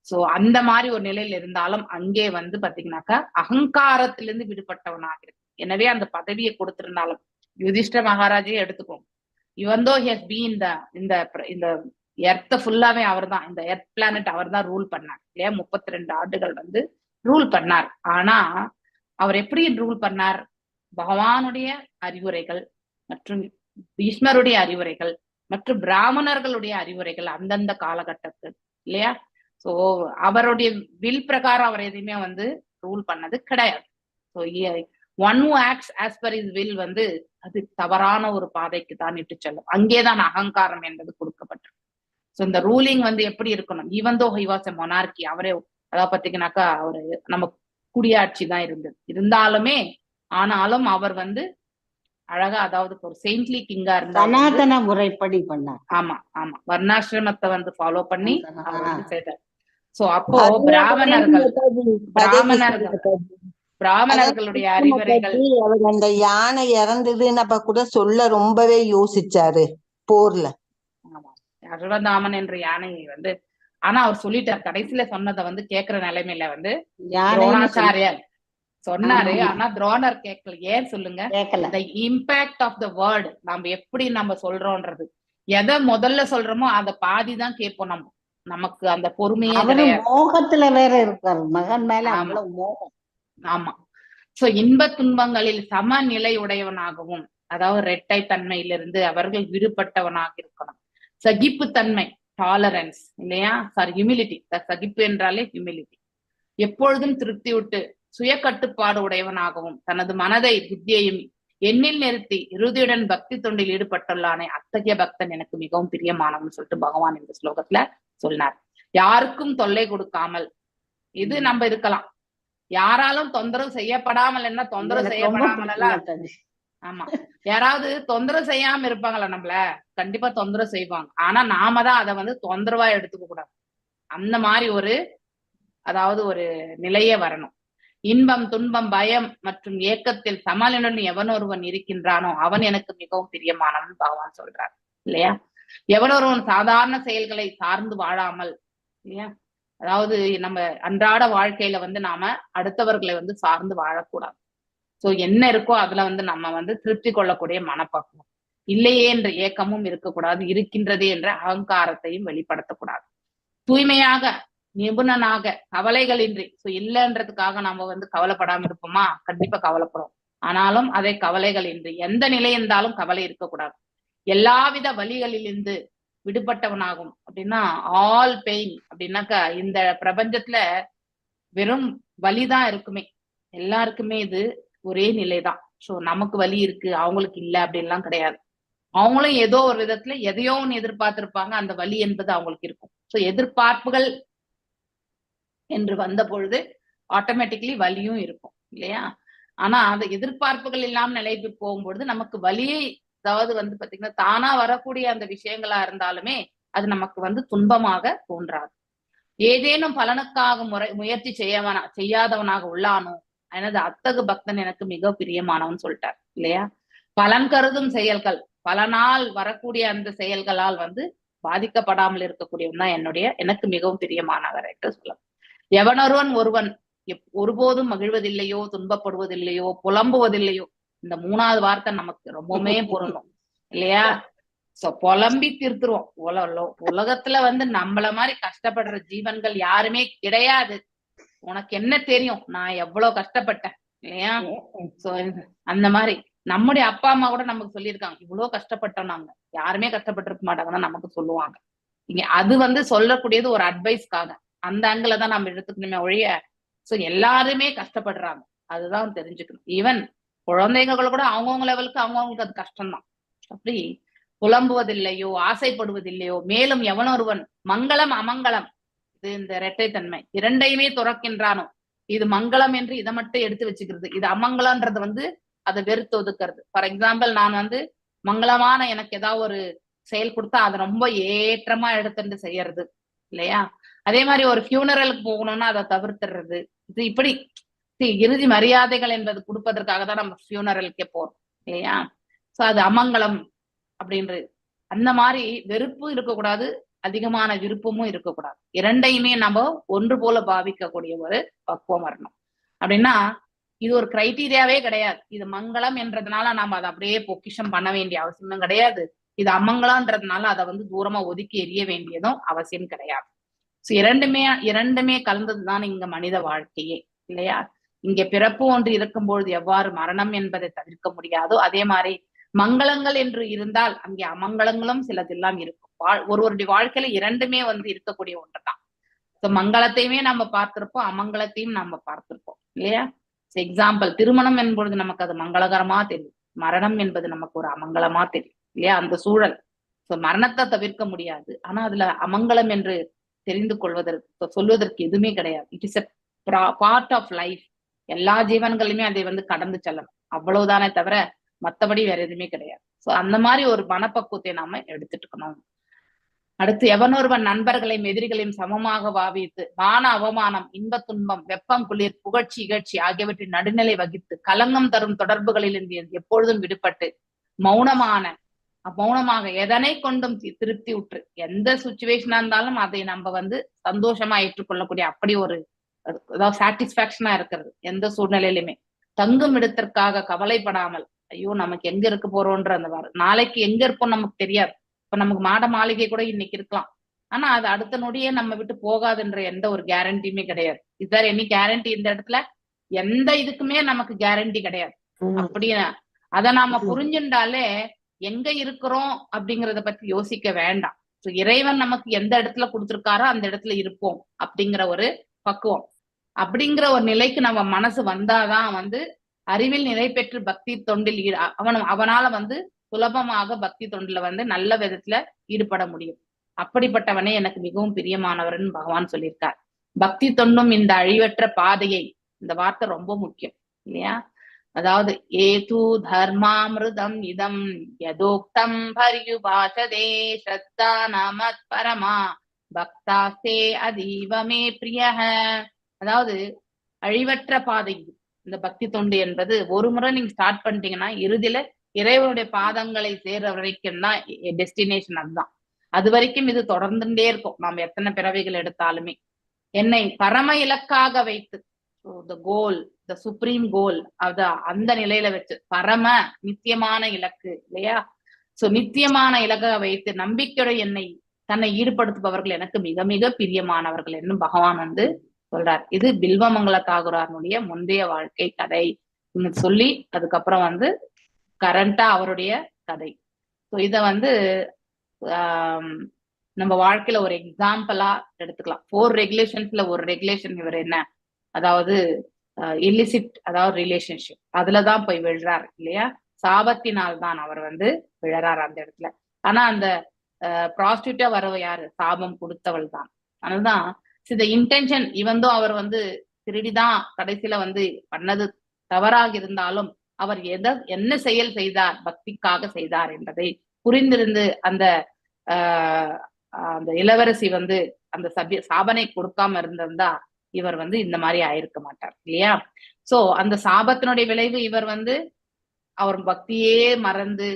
சோ அந்த மாதிரி ஒரு நிலையில இருந்தாலும் அங்கே வந்து பாத்தீங்கன்னாக்கா அகங்காரத்திலிருந்து விடுபட்டவனாக இருக்கு. எனவே அந்த பதவியை கொடுத்திருந்தாலும் யுதிஷ்டிர மகாராஜே எடுத்துக்கோங்க, இவன் தோ ஹஸ் பீன் இந்த எர்த்த ஃபுல்லாவே அவர் தான், இந்த எர்த் பிளானட் அவர் தான் ரூல் பண்ணார் இல்லையா? 32 ஆண்டுகள் வந்து ரூல் பண்ணார். ஆனா அவர் எப்படி ரூல் பண்ணார்? பகவானுடைய அறிவுரைகள் மற்றும் பீஷ்மருடைய அறிவுரைகள் மற்றும் பிராமணர்களுடைய அறிவுரைகள் அந்தந்த காலகட்டத்தில் இல்லையா? சோ அவருடைய வில் பிரகாரம் அவர் எதையுமே வந்து ரூல் பண்ணது கிடையாது. So one who acts as per is will வந்து அது தவறான ஒரு பாதைக்கு தான் இட்டு செல்லும். அங்கேதான் அகங்காரம் என்பது கொடுக்கப்பட்டிருக்கு. ஸோ இந்த ரூலிங் வந்து எப்படி இருக்கணும்? Even though he was a monarchy, அவரே அதாவது பாத்தீங்கன்னாக்கா அவரு நம்ம குடியாட்சி தான் இருந்தாலுமே ஆனாலும் அவர் வந்து அழகா, அதாவது ஒரு செயின்ட்லி கிங்கா இருந்தா சனாதன முறைப்படி பண்ணார். ஆமா ஆமா, வர்ணாசிரமத்தை வந்து ஃபாலோ பண்ணி அவர் வந்து செய்தார். சோ அப்போ பிராமணர்களுடைய அறிவுரைகள், அவர் அந்த யானை இறந்ததுன்னு அப்ப கூட சொல்ல ரொம்பவே யோசிச்சாரு போர்ல. ஆமா, அஸ்வத்தாமன் என்ற யானையை வந்து, ஆனா அவர் சொல்லிட்டார் கடைசியில சொன்னதை வந்து கேக்குற நிலைமையில வந்து துரோணாச்சாரியார் சொன்னாரு. ஆனா துரோணர் கேட்கல. ஏன் சொல்லுங்க? the impact of the word நம்ம எப்படி நம்ம சொல்றோம்ன்றது, எதை முதல்ல சொல்றோமோ அதை பாதிதான் கேட்போம். நமக்கு அந்த பொறுமையே கிடையாது. மோகத்துல வேற இருக்காரு மகன் மேல அவ்வளவு மோகம். ஆமா. சோ இன்ப துன்பங்களில் சமநிலை உடையவனாகவும், அதாவது இரட்டை தன்மையிலிருந்து அவர்கள் விடுபட்டவனாக இருக்கணும். சகிப்பு தன்மை, டாலரன்ஸ் இல்லையா, ஹியூமிலிட்டி. சகிப்பு என்றாலே ஹியூமிலிட்டி. எப்பொழுதும் திருப்தி விட்டு சுய கட்டுப்பாடு உடையவனாகவும் தனது மனதை புத்தியையும் எண்ணில் நிறுத்தி இறுதியுடன் பக்தி தொண்டில் ஈடுபட்டுள்ளானே அத்தகைய பக்தன் எனக்கு மிகவும் பிரியமானவன் சொல்லிட்டு பகவான் இந்த ஸ்லோகத்துல சொன்னார். யாருக்கும் தொல்லை கொடுக்காமல் இது நம்ம இருக்கலாம், யாராலும் தொந்தரவு செய்யப்படாமல், என்ன தொந்தரவு செய்யப்படாமல் எல்லாம். ஆமா, யாராவது தொந்தரவு செய்யாம இருப்பாங்களா? நம்மள கண்டிப்பா தொந்தரவு செய்வாங்க. ஆனா நாம தான் அதை வந்து தொந்தரவா எடுத்துக்க கூடாது. அந்த மாதிரி ஒரு, அதாவது ஒரு நிலையே வரணும். இன்பம் துன்பம் பயம் மற்றும் ஏக்கத்தில் சமாளினுடன் எவனொருவன் இருக்கின்றானோ அவன் எனக்கு மிகவும் பிரியமானவன் பகவான் சொல்றார் இல்லையா. எவனொருவன் சாதாரண செயல்களை சார்ந்து வாழாமல் இல்லையா, அதாவது நம்ம அன்றாட வாழ்க்கையில வந்து நாம அடுத்தவர்களை வந்து சார்ந்து வாழக்கூடாது. சோ என்ன இருக்கோ அதுல வந்து நம்ம வந்து திருப்தி கொள்ளக்கூடிய மனப்பக்குவம், இல்லையே என்ற ஏக்கமும் இருக்கக்கூடாது, இருக்கின்றதே என்ற அகங்காரத்தையும் வெளிப்படுத்தக்கூடாது. தூய்மையாக நிபுணனாக கவலைகளின்றி, சோ இல்லைன்றதுக்காக நம்ம வந்து கவலைப்படாம இருப்போமா? கண்டிப்பா கவலைப்படும். ஆனாலும் அதை கவலைகளின்றி, எந்த நிலை இருந்தாலும் கவலை இருக்கக்கூடாது. எல்லாவித வலிகளிலிருந்து விடுபட்டவனாகும். அப்படின்னா ஆல் பெயின் அப்படின்னாக்கா இந்த பிரபஞ்சத்துல வெறும் வலிதான் இருக்குமே, எல்லாருக்குமே இது ஒரே நிலைதான். சோ நமக்கு வலி இருக்கு அவங்களுக்கு இல்லை அப்படின்லாம் கிடையாது. அவங்களும் ஏதோ ஒரு விதத்துல எதையோ ஒண்ணு எதிர்பார்த்திருப்பாங்க, அந்த வலி என்பது அவங்களுக்கு இருக்கும். சோ எதிர்பார்ப்புகள் என்று வந்த பொழுது ஆட்டோமேட்டிக்கலி வலியும் இருக்கும் இல்லையா. ஆனா அந்த எதிர்பார்ப்புகள் இல்லாம நிலைக்கு போகும்பொழுது நமக்கு வலியை, அதாவது வந்து பாத்தீங்கன்னா தானா வரக்கூடிய அந்த விஷயங்களா இருந்தாலுமே அது நமக்கு வந்து துன்பமாக தோன்றாது. ஏதேனும் பலனுக்காக முயற்சி செய்யாதவனாக உள்ளானோ எனது அத்தகு பக்தன் எனக்கு மிக பிரியமானவன் சொல்லிட்டார் இல்லையா. பலன் கருதும் செயல்கள், பலனால் வரக்கூடிய அந்த செயல்களால் வந்து பாதிக்கப்படாமல் இருக்கக்கூடியவன் தான் எனக்கு மிகவும் பிரியமானவர் என்று சொல்லலாம். ஒருவன் ஒருபோதும் மகிழ்வதில்லையோ, துன்பப்படுவதில்லையோ, புலம்புவதில்லையோ, இந்த மூணாவது வார்த்தை நமக்கு ரொம்பவுமே பொருந்தும் இல்லையா. சோ புலம்பி தீர்த்துருவோம். உலகத்துல வந்து நம்மள மாதிரி கஷ்டப்படுற ஜீவன்கள் யாருமே கிடையாது. உனக்கு என்ன தெரியும் நான் எவ்வளவு கஷ்டப்பட்டேன் இல்லையா. சோ அந்த மாதிரி நம்முடைய அப்பா அம்மா கூட நமக்கு சொல்லியிருக்காங்க, இவ்வளவு கஷ்டப்பட்டோம் நாங்க, யாருமே கஷ்டப்பட்டிருக்க மாட்டாங்கன்னு நமக்கு சொல்லுவாங்க. இங்க அது வந்து சொல்லக்கூடியது ஒரு அட்வைஸ்க்காக, அந்த ஆங்கில தான் நம்ம எடுத்துக்கணுமே ஒழிய சோ எல்லாருமே கஷ்டப்படுறாங்க அதுதான் தெரிஞ்சுக்கணும். ஈவன் குழந்தைகள் கூட அவங்கவுங்க லெவலுக்கு அவங்கவுங்களுக்கு அது கஷ்டம்தான். அப்படி புலம்புவதில்லையோ, ஆசைப்படுவதில்லையோ, மேலும் எவனொருவன் மங்களம் அமங்கலம், இது இந்த இரட்டைத்தன்மை இரண்டையுமே துறக்கின்றானோ, இது மங்களம் என்று இதை மட்டும் எடுத்து வச்சுக்கிறது, இது அமங்கலம்ன்றது வந்து அதை வெறுத்து ஒதுக்கிறது. ஃபார் எக்ஸாம்பிள் நான் வந்து மங்களமான எனக்கு ஏதாவது ஒரு செயல் கொடுத்தா அதை ரொம்ப ஏற்றமா எடுத்துட்டு செய்யறது இல்லையா. அதே மாதிரி ஒரு ஃபியூனரலுக்கு போகணும்னா அதை தவிர்த்துறது. இது இப்படி இறுதி மரியாதைகள் என்பது கொடுப்பதற்காக தான் நம்ம ஃபியூனரலுக்கே போறோம் இல்லையா. சோ அது அமங்கலம் அப்படின்றது. அந்த மாதிரி வெறுப்பும் இருக்கக்கூடாது, அதிகமான விருப்பமும் இருக்கக்கூடாது. இரண்டையுமே நம்ம ஒன்று போல பாவிக்கக்கூடிய ஒரு பக்குவம் வரணும். அப்படின்னா இது ஒரு கிரைட்டீரியாவே கிடையாது. இது மங்களம் என்றதுனால நம்ம அதை அப்படியே பொக்கிஷம் பண்ண வேண்டிய அவசியமும் கிடையாது. இது அமங்கலம்ன்றதுனால அதை வந்து தூரமா ஒதுக்கி எறிய வேண்டியதும் அவசியம் கிடையாது. இரண்டுமே கலந்ததுதான் இங்க மனித வாழ்க்கையே இல்லையா. இங்க பிறப்பு ஒன்று இருக்கும்பொழுது எவ்வாறு மரணம் என்பதை தவிர்க்க முடியாதோ அதே மாதிரி மங்களங்கள் என்று இருந்தால் அங்கே அமங்கலங்களும் சிலதெல்லாம் இருக்கும். ஒருவருடைய வாழ்க்கையில இரண்டுமே வந்து இருக்கக்கூடிய ஒன்றுதான். ஸோ மங்களத்தையுமே நம்ம பார்த்திருப்போம், அமங்கலத்தையும் நம்ம பார்த்திருப்போம் இல்லையா. எக்ஸாம்பிள் திருமணம் என்பது நமக்கு அது மங்களகரமா தெரியும், மரணம் என்பது நமக்கு ஒரு அமங்கலமா தெரியும் இல்லையா. அந்த சூழல் ஸோ மரணத்தை தவிர்க்க முடியாது, ஆனா அதுல அமங்கலம் என்று தெரிந்து கொள்வதற்கு சொல்வதற்கு எதுவுமே கிடையாது. It is a part of life. எல்லா ஜீவன்களுமே அதை வந்து கடந்து செல்லணும், அவ்வளவுதானே தவிர மத்தபடி வேற எதுவுமே கிடையாது. சோ அந்த மாதிரி ஒரு மனப்பக்குவத்தை நாம எடுத்துட்டு இருக்கணும். அடுத்து, எவனொருவன் நண்பர்களையும் எதிரிகளையும் சமமாக பாவித்து மான அவமானம், இன்ப துன்பம், வெப்பம் குளிர், புகழ்ச்சி இகழ்ச்சி ஆகியவற்றின் நடுநிலை வகித்து களங்கம் தரும் தொடர்புகளில் இருந்து எப்பொழுதும் விடுபட்டு மௌனமாக எதனை கொண்டும் திருப்தி உற்று, எந்த சுச்சுவேஷனா இருந்தாலும் அதை நம்ம வந்து சந்தோஷமா ஏற்றுக்கொள்ளக்கூடிய அப்படி ஒரு அதாவது சாட்டிஸ்பாக்சனா இருக்கிறது எந்த சூழ்நிலையிலுமே. தங்கும் இடத்திற்காக கவலைப்படாமல், ஐயோ நமக்கு எங்க இருக்க போறோன்ற அந்த நாளைக்கு எங்க இருப்போம் நமக்கு தெரியாது. இப்ப நமக்கு மாட மாளிகை கூட இன்னைக்கு இருக்கலாம், ஆனா அது அடுத்த நொடியே நம்ம விட்டு போகாதுன்ற எந்த ஒரு கேரண்டியுமே கிடையாது. Is there any guarantee? இந்த இடத்துல எந்த இதுக்குமே நமக்கு கேரண்டி கிடையாது. அப்படின்னு அதை நாம புரிஞ்சுட்டாலே எங்க இருக்கிறோம் அப்படிங்கறத பத்தி யோசிக்க வேண்டாம். இறைவன் நமக்கு எந்த இடத்துல கொடுத்திருக்காரோ அந்த இடத்துல இருப்போம் அப்படிங்கிற ஒரு பக்குவம், அப்படிங்கிற ஒரு நிலைக்கு நம்ம மனசு வந்தாதான் வந்து அறிவில் நிலை பெற்று பக்தி தொண்டில் அவனால வந்து சுலபமாக பக்தி தொண்டுல வந்து நல்ல விதத்துல ஈடுபட முடியும். அப்படிப்பட்டவனே எனக்கு மிகவும் பிரியமானவர்னு பகவான் சொல்லியிருக்கார். பக்தி தொண்டும் இந்த அழிவற்ற பாதையை, இந்த வார்த்தை ரொம்ப முக்கியம் இல்லையா? அதாவது ஏது தர்மாமிருதம் இதம் யதோக்தம் பர்யுபாசதே ஸ்ரத்தா நமத் பரமா பக்தாஸ்தே அதீவமே பிரியஹ. அதாவது அழிவற்ற பாதை இந்த பக்தி தொண்டு என்பது. ஒரு முறை நீங்க ஸ்டார்ட் பண்ணிட்டீங்கன்னா இறுதியில இறைவனுடைய பாதங்களை சேர்ற வரைக்கும் தான் டெஸ்டினேஷன். அதுதான், அது வரைக்கும் இது தொடர்ந்துட்டே இருக்கும். நாம எத்தனை பிறவைகள் எடுத்தாலுமே என்னை பரம இலக்காக வைத்து, த கோல், த சுப்ரீம் கோல், அந்த நிலையில வச்சு பரம நித்தியமான இலக்கு இல்லையா? சோ நித்தியமான இலக்காக வைத்து நம்பிக்கையோட என்னை தன்னை ஈடுபடுத்துபவர்கள் எனக்கு மிக மிக பிரியமானவர்கள் என்று பகவான் வந்து சொல்றார். இது பில்வமங்கல தாகுராருடைய முந்தைய வாழ்க்கை கதை சொல்லி அதுக்கப்புறம் வந்து கரண்டா அவருடைய கதை. ஸோ இத வந்து நம்ம வாழ்க்கையில ஒரு எக்ஸாம்பிளா எடுத்துக்கலாம். 4 ரெகுலேஷன்ஸ்ல ஒரு ரெகுலேஷன் இவர் என்ன, அதாவது இல்லிசிட், அதாவது ரிலேஷன்ஷிப், அதுலதான் போய் விழுறார் இல்லையா? சாபத்தினால் தான் அவர் வந்து விழறார் அந்த இடத்துல. ஆனா அந்த ப்ராஸ்டியூட்டா வரவ யாரு? சாபம் கொடுத்தவள் தான். அதனாலதான் இந்த இன்டென்ஷன் இவந்தோ அவர் வந்து திருடிதான் கடைசியில வந்து பண்ணது தவறாக இருந்தாலும் அவர் என்ன செயல் செய்தார், பக்திக்காக செய்தார் என்பதை புரிந்திருந்து அந்த அந்த இளவரசி வந்து அந்த சாபனை கொடுக்காம இருந்திருந்தா இவர் வந்து இந்த மாதிரி ஆயிருக்க மாட்டார் இல்லையா? சோ அந்த சாபத்தினுடைய விளைவு இவர் வந்து அவர் பக்தியே மறந்து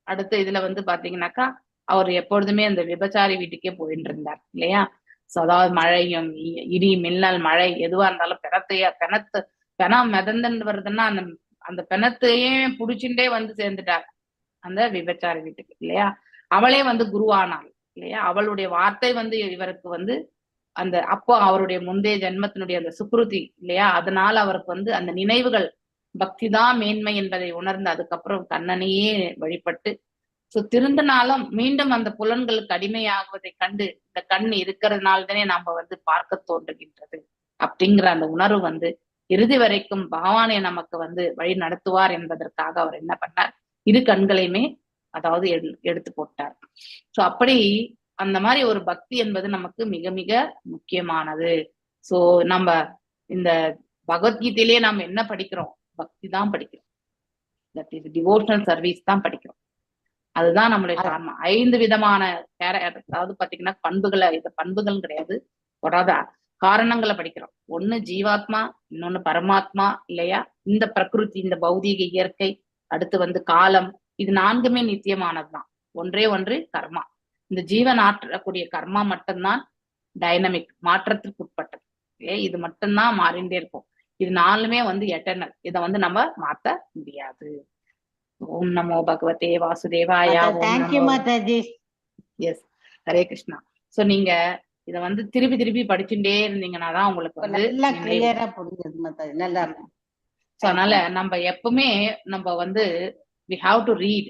அடுத்த இதுல வந்து பாத்தீங்கன்னாக்கா அவர் எப்பொழுதுமே அந்த விபச்சாரி வீட்டுக்கே போயிட்டு இருந்தார் இல்லையா? சோ அதாவது மழையும் இடி மின்னல் மழை எதுவா இருந்தாலும் பெணம் மிதந்துன்னு வருதுன்னா அந்த பெணத்தையே புடிச்சுட்டே வந்து சேர்ந்துட்டார் அந்த விபச்சாரி வீட்டுக்கு இல்லையா? அவளே வந்து குருவானாள் இல்லையா? அவளுடைய வார்த்தை வந்து இவருக்கு வந்து அந்த அப்போ அவருடைய முந்தைய ஜென்மத்தினுடைய அந்த சுக்ருதி இல்லையா? அதனால அவருக்கு வந்து அந்த நினைவுகள் பக்திதான் மேன்மை என்பதை உணர்ந்து அதுக்கப்புறம் கண்ணனையே வழிபட்டு திருந்தனாலும் மீண்டும் அந்த புலன்களுக்கு அடிமையாகுவதை கண்டு இந்த கண் இருக்கிறதுனால்தானே நாம வந்து பார்க்க தோன்றுகின்றது அப்படிங்கிற அந்த உணர்வு வந்து இறுதி வரைக்கும் பகவானை நமக்கு வந்து வழி நடத்துவார் என்பதற்காக அவர் என்ன பண்ணார், 2 கண்களையுமே அதாவது எடுத்து போட்டார். சோ அப்படி அந்த மாதிரி ஒரு பக்தி என்பது நமக்கு மிக மிக முக்கியமானது. சோ நம்ம இந்த பகவத்கீதையிலேயே நாம் என்ன படிக்கிறோம்? பக்தி தான் படிக்கிறோம். தட் இஸ் டிவோஷனல் சர்வீஸ் தான் படிக்கிறோம். அதுதான் நம்மளுடைய காரணம். 5 விதமான அதாவது பாத்தீங்கன்னா பண்புகளை, இது பண்புகள் கிடையாது, வராத காரணங்களை படிக்கிறோம். ஒண்ணு ஜீவாத்மா, இன்னொன்னு பரமாத்மா இல்லையா? இந்த பிரகிருதி, இந்த பௌதீக இயற்கை, அடுத்து வந்து காலம், இது 4மே நித்தியமானதுதான். ஒன்றே ஒன்று கர்மா. இந்த ஜீவன் ஆற்றக்கூடிய கர்மா மட்டும்தான் டைனமிக், மாற்றத்திற்கு உட்பட்டது. இது மட்டும்தான் மாறிண்டே இருக்கும். இது 4மே வந்து எட்டர்னல். இதை வந்து நம்ம மாத்த முடியாது. ஓம் நமோ பகவதே வாசுதேவாயா. எஸ், ஹரே கிருஷ்ணா. சோ நீங்க இத வந்து திருப்பி திருப்பி படிச்சுட்டே இருந்தீங்கன்னா தான் உங்களுக்கு வந்து அதனால நம்ம எப்பவுமே நம்ம வந்து we have to read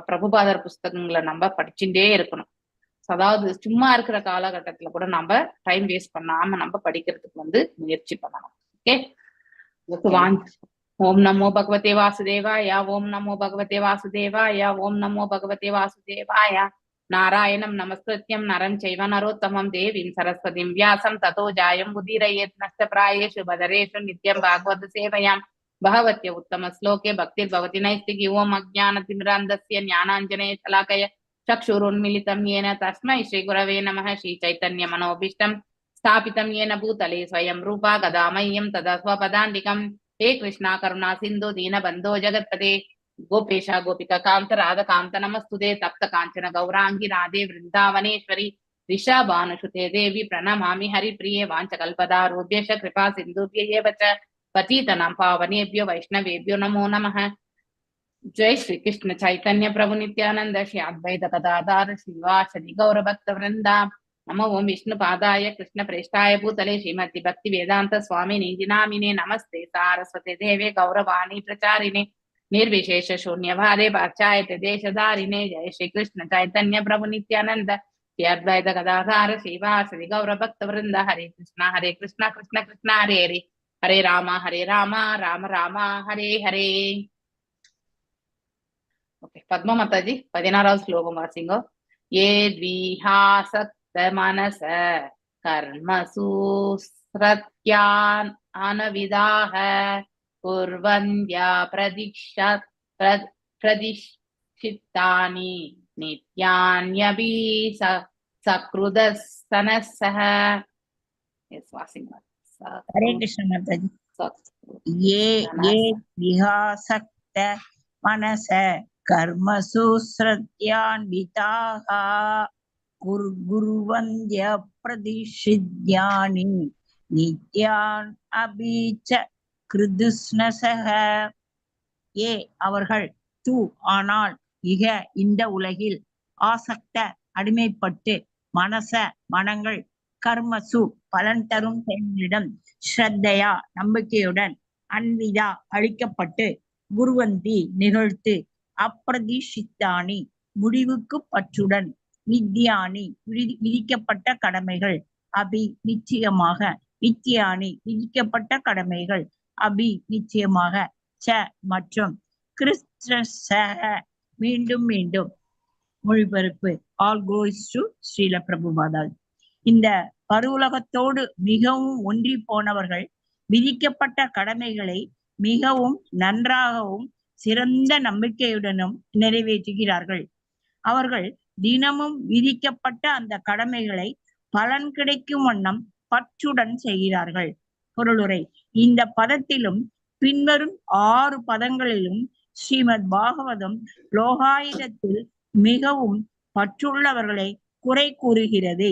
பிரபுபாதர் புஸ்தகங்களை நம்ம படிச்சுட்டே இருக்கணும். அதாவது சும்மா இருக்கிற காலகட்டத்துல கூட நம்ம டைம் வேஸ்ட் பண்ணாம நம்ம படிக்கிறதுக்கு வந்து முயற்சி பண்ணணும். ஓகே, ஓம் நமோ பகவதே வாசுதேவாய. ஓம் நமோ பகவதே வாசுதேவாய. ஓம் நமோ பகவதே வாசுதேவாய. नारायणं नमस्कृत्यं नरं चैव नरोत्तमं देवीं सरस्वतीं व्यासं ततो जायं मुदीरयेत् नष्टप्रायेषु भदरेषु नित्यं भागवत सेवयां भगवत्य उत्तम श्लोके भक्तिर्भवति नैष्टिकी ओम अज्ञानतिमिरान्धस्य ज्ञानाञ्जने शलाकय चक्षुरुन्मिलितं येन तस्मै श्रीगुरवे नमः श्रीचैतन्यमनोभीष्टं स्थापितं येन भूतले स्वयं रूपा गदा मह्यं तदा स्वपदान्तिकं हे कृष्णा करुणा सिन्धु दीनबन्धो जगत्पते गोपेश गोपिका कांत राधा कांत नमस्तुते तप्त कांचन गौरांगी राधे वृंदावनेश्वरी ऋषभानुसुते देवी प्रणमामि हरिप्रिये वाञ्छकल्पदारोभ्यश्च कृपा सिन्धुभ्यैव च पतितनां पावनेभ्यो वैष्णवेभ्यो नमो नमः। जय श्री कृष्ण चैतन्य प्रभु नित्यानंद श्री अद्वैत गदाधर श्रीवासदि गौर भक्त वृंदा नमो ओम विष्णु पादाय कृष्ण प्रेष्ठाय भूतले श्रीमति भक्ति वेदांत स्वामिने नामिने नमस्ते सारस्वती देवे गौरवाणी प्रचारिणे निर्विशेष शून्यवादे पाश्चात्य देशधारिणे जय श्री कृष्ण चैतन्य प्रभु नित्यानंद श्री अद्वैत गदाधर श्रीवासदि गौर भक्त वृंद हरे कृष्ण कृष्ण कृष्ण हरे हरे हरे राम राम राम हरे हरे। ओके पद्मा माताजी 16வது श्लोकम वासिंगो। ये द्विहासक्त मनस कर्मसु स्रत्यान् अनविदाः कुर्वन्त्या प्रतिष्ठितानि नित्यान्यपि सकृदसनसः। यस वासिंग हरे कृष्ण माताजी। ये विहासक्त मनस कर्मसु श्रद्धान्विताः कुर्वन्त्य प्रतिषिध्यानि नित्यान् अपि च கிருதுஸ்னசக। ஏ அவர்கள் தூ ஆனால் இக இந்த உலகில் ஆசக்த அடிமைப்பட்டு மனச மனங்கள் கர்மசு பலன் தரும் செயல்களிடம் ஸ்ரத்தையா நம்பிக்கையுடன் அன்விதா அழிக்கப்பட்டு குருவந்தி நிகழ்த்து அப்பிரதிஷித்தானி முடிவுக்கு பற்றுடன் நித்தியானி விதிக்கப்பட்ட கடமைகள் அபி நிச்சயமாக நித்தியானி விதிக்கப்பட்ட கடமைகள் அபி நிச்சயமாக ச மற்றும் கிறிஸ்தக மீண்டும் மீண்டும் மொழிபெயர்ப்பு ஆல் கோஸ் டு ஸ்ரீல பிரபுபாதால். இந்த பருவுலகத்தோடு மிகவும் ஒன்றி போனவர்கள் விதிக்கப்பட்ட கடமைகளை மிகவும் நன்றாகவும் சிறந்த நம்பிக்கையுடனும் நிறைவேற்றுகிறார்கள். அவர்கள் தினமும் விதிக்கப்பட்ட அந்த கடமைகளை பலன் கிடைக்கும் வண்ணம் பற்றுடன் செய்கிறார்கள். பொருளுரை. இந்த பதத்திலும் பின்வரும் 6 பதங்களிலும் ஸ்ரீமத் பாகவதம் லோகாயுதத்தில் மிகவும் பற்றுள்ளவர்களை குறை கூறுகிறது.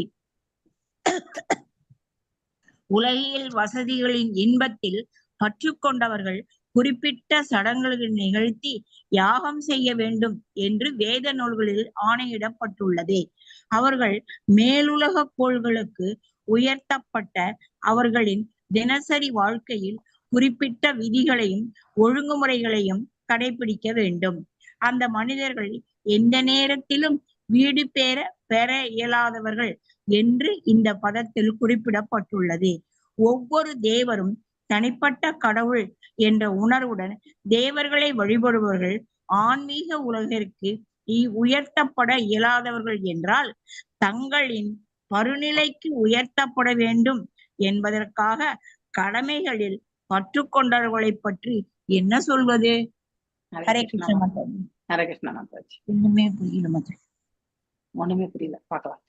உலகியல் வசதிகளின் இன்பத்தில் பற்று கொண்டவர்கள் குறிப்பிட்ட சடங்குகளை நிகழ்த்தி யாகம் செய்ய வேண்டும் என்று வேத நூல்களில் ஆணையிடப்பட்டுள்ளது. அவர்கள் மேலுலக கோள்களுக்கு உயர்த்தப்பட்ட அவர்களின் தினசரி வாழ்க்கையில் குறிப்பிட்ட விதிகளையும் ஒழுங்குமுறைகளையும் கடைபிடிக்க வேண்டும். அந்த மனிதர்கள் எந்த நேரத்திலும் வீடு பெற இயலாதவர்கள் என்று இந்த பதத்தில் குறிப்பிடப்பட்டுள்ளது. ஒவ்வொரு தேவரும் தனிப்பட்ட கடவுள் என்ற உணர்வுடன் தேவர்களை வழிபடுபவர்கள் ஆன்மீக உலகிற்கு உயர்த்தப்பட இயலாதவர்கள் என்றால் தங்களின் பருநிலைக்கு உயர்த்தப்பட வேண்டும் என்பதற்காக கடமைகளில் பற்று கொண்டவர்களை பற்றி என்ன சொல்வது? ஹரே கிருஷ்ண மாதாஜி. ஹரே கிருஷ்ண மாதாஜி. ஒண்ணுமே புரியல மாதாஜி. ஒண்ணுமே புரியல. பார்க்கலாம்.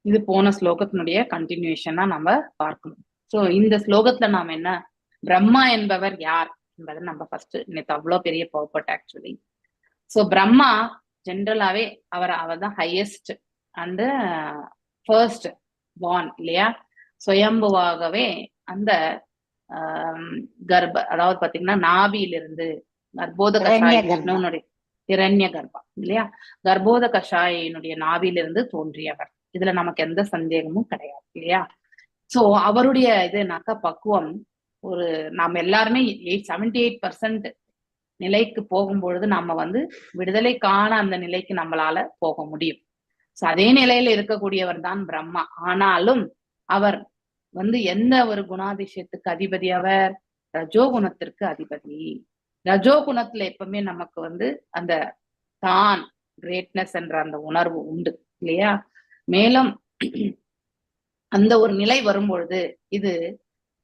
இது போன ஸ்லோகத்தினுடைய கண்டினியூஷனா நம்ம பார்க்கணும். சோ இந்த ஸ்லோகத்துல நாம என்ன பிரம்மா என்பவர் யார் என்பதை நம்ம ஃபர்ஸ்ட் நேற்று அவ்வளவு பெரிய பவர்பட் ஆக்சுவலி. சோ பிரம்மா ஜென்ரலாவே அவர் தான் ஹையஸ்ட் அண்ட் ஃபர்ஸ்ட் பார்ன் இல்லையா? சுயம்புவாகவே அந்த அதாவது பாத்தீங்கன்னா நாபியிலிருந்து கர்ப்போத கஷாயினுடைய இரண்ய கர்ப்பா இல்லையா? கர்ப்போத கஷாயினுடைய நாபியிலிருந்து தோன்றியவர். இதுல நமக்கு எந்த சந்தேகமும் கிடையாது இல்லையா? சோ அவருடைய இதுனாக்கா பக்குவம் ஒரு நாம எல்லாருமே 78% நிலைக்கு போகும்பொழுது நம்ம விடுதலை காண அந்த நிலைக்கு நம்மளால போக முடியும். சோ அதே நிலையில இருக்கக்கூடியவர் தான் பிரம்மா. ஆனாலும் அவர் எந்த ஒரு குணாதிசயத்துக்கு அதிபதி? அவர் ரஜோகுணத்திற்கு அதிபதி. ரஜோகுணத்துல எப்பவுமே நமக்கு அந்த தான் கிரேட்னஸ் என்ற அந்த உணர்வு உண்டு இல்லையா. மேலும் அந்த ஒரு நிலை வரும்பொழுது இது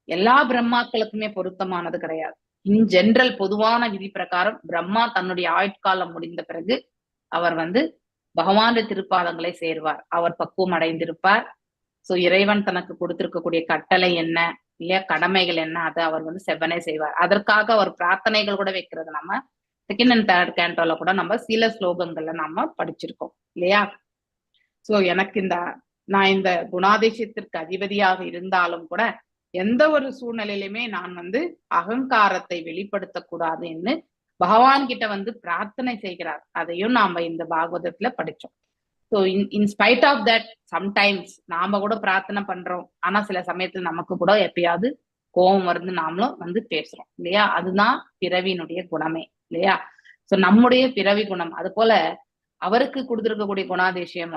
எல்லா பிரம்மாக்களுக்குமே பொருத்தமானது கிடையாது. இன் ஜெனரல் பொதுவான விதி பிரகாரம் பிரம்மா தன்னுடைய ஆயுட்காலம் முடிந்த பிறகு அவர் பகவானுடைய திருப்பாதங்களை சேர்வார். அவர் பக்குவம் அடைந்திருப்பார். சோ இறைவன் தனக்கு கொடுத்திருக்கக்கூடிய கட்டளை என்ன இல்லையா, கடமைகள் என்ன, அதை அவர் செவ்வனே செய்வார். அதற்காக அவர் பிரார்த்தனைகள் கூட வைக்கிறது நம்ம செகண்ட் அண்ட் தேர்ட் கேண்டோல கூட நம்ம சில ஸ்லோகங்கள்ல நம்ம படிச்சிருக்கோம் இல்லையா. சோ எனக்கு நான் இந்த குணாதிசயத்திற்கு அதிபதியாக இருந்தாலும் கூட எந்த ஒரு சூழ்நிலையிலுமே நான் அகங்காரத்தை வெளிப்படுத்தக்கூடாது என்று பகவான் கிட்ட பிரார்த்தனை செய்கிறார். அதையும் நாம இந்த பாகவதத்துல படிச்சோம். So in spite of that sometimes நாம கூட பிரார்த்தனை பண்றோம். ஆனா சில சமயத்துல நமக்கு கூட எப்பயாவது கோபம் நாமளும் பேசுறோம் இல்லையா. அதுதான் பிறவியினுடைய குணமே இல்லையா. சோ நம்முடைய பிறவி குணம். அது போல அவருக்கு கொடுத்திருக்கக்கூடிய குணாதிசயம்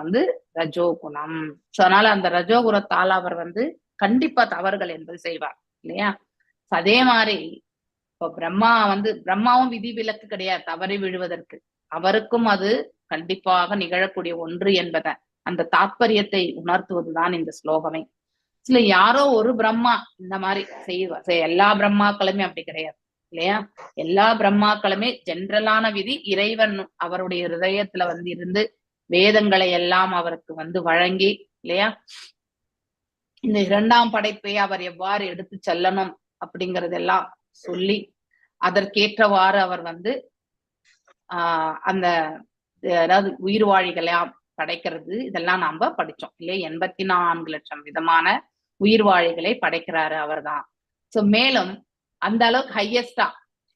ரஜோ குணம். சோ அதனால அந்த ரஜோ குணத்தால் அவர் கண்டிப்பா தவறுகள் என்பது செய்வார் இல்லையா. அதே மாதிரி இப்போ பிரம்மாவும் விதி விலக்கு கிடையாது தவறி விழுவதற்கு. அவருக்கும் அது கண்டிப்பாக நிகழக்கூடிய ஒன்று என்பதை அந்த தாத்பரியத்தை உணர்த்துவதுதான் இந்த ஸ்லோகமே. சில யாரோ ஒரு பிரம்மா இந்த மாதிரி செய்வார். எல்லா பிரம்மாக்களுமே அப்படி கிடையாது இல்லையா. எல்லா பிரம்மாக்களுமே ஜென்ரலான விதி இறைவன் அவருடைய ஹிருதயத்துல இருந்து வேதங்களை எல்லாம் அவருக்கு வழங்கி இல்லையா, இந்த இரண்டாம் படைப்பை அவர் எவ்வாறு எடுத்து செல்லணும் அப்படிங்கறதெல்லாம் சொல்லி அதற்கேற்றவாறு அவர் அந்த அதாவது உயிர் வாழிகளையும் படைக்கிறது இதெல்லாம் நாம படிச்சோம் இல்லையா. 84 லட்சம் விதமான உயிர் வாழிகளை படைக்கிறாரு அவர் தான். சோ மேலும் அந்த அளவுக்கு ஹையஸ்டா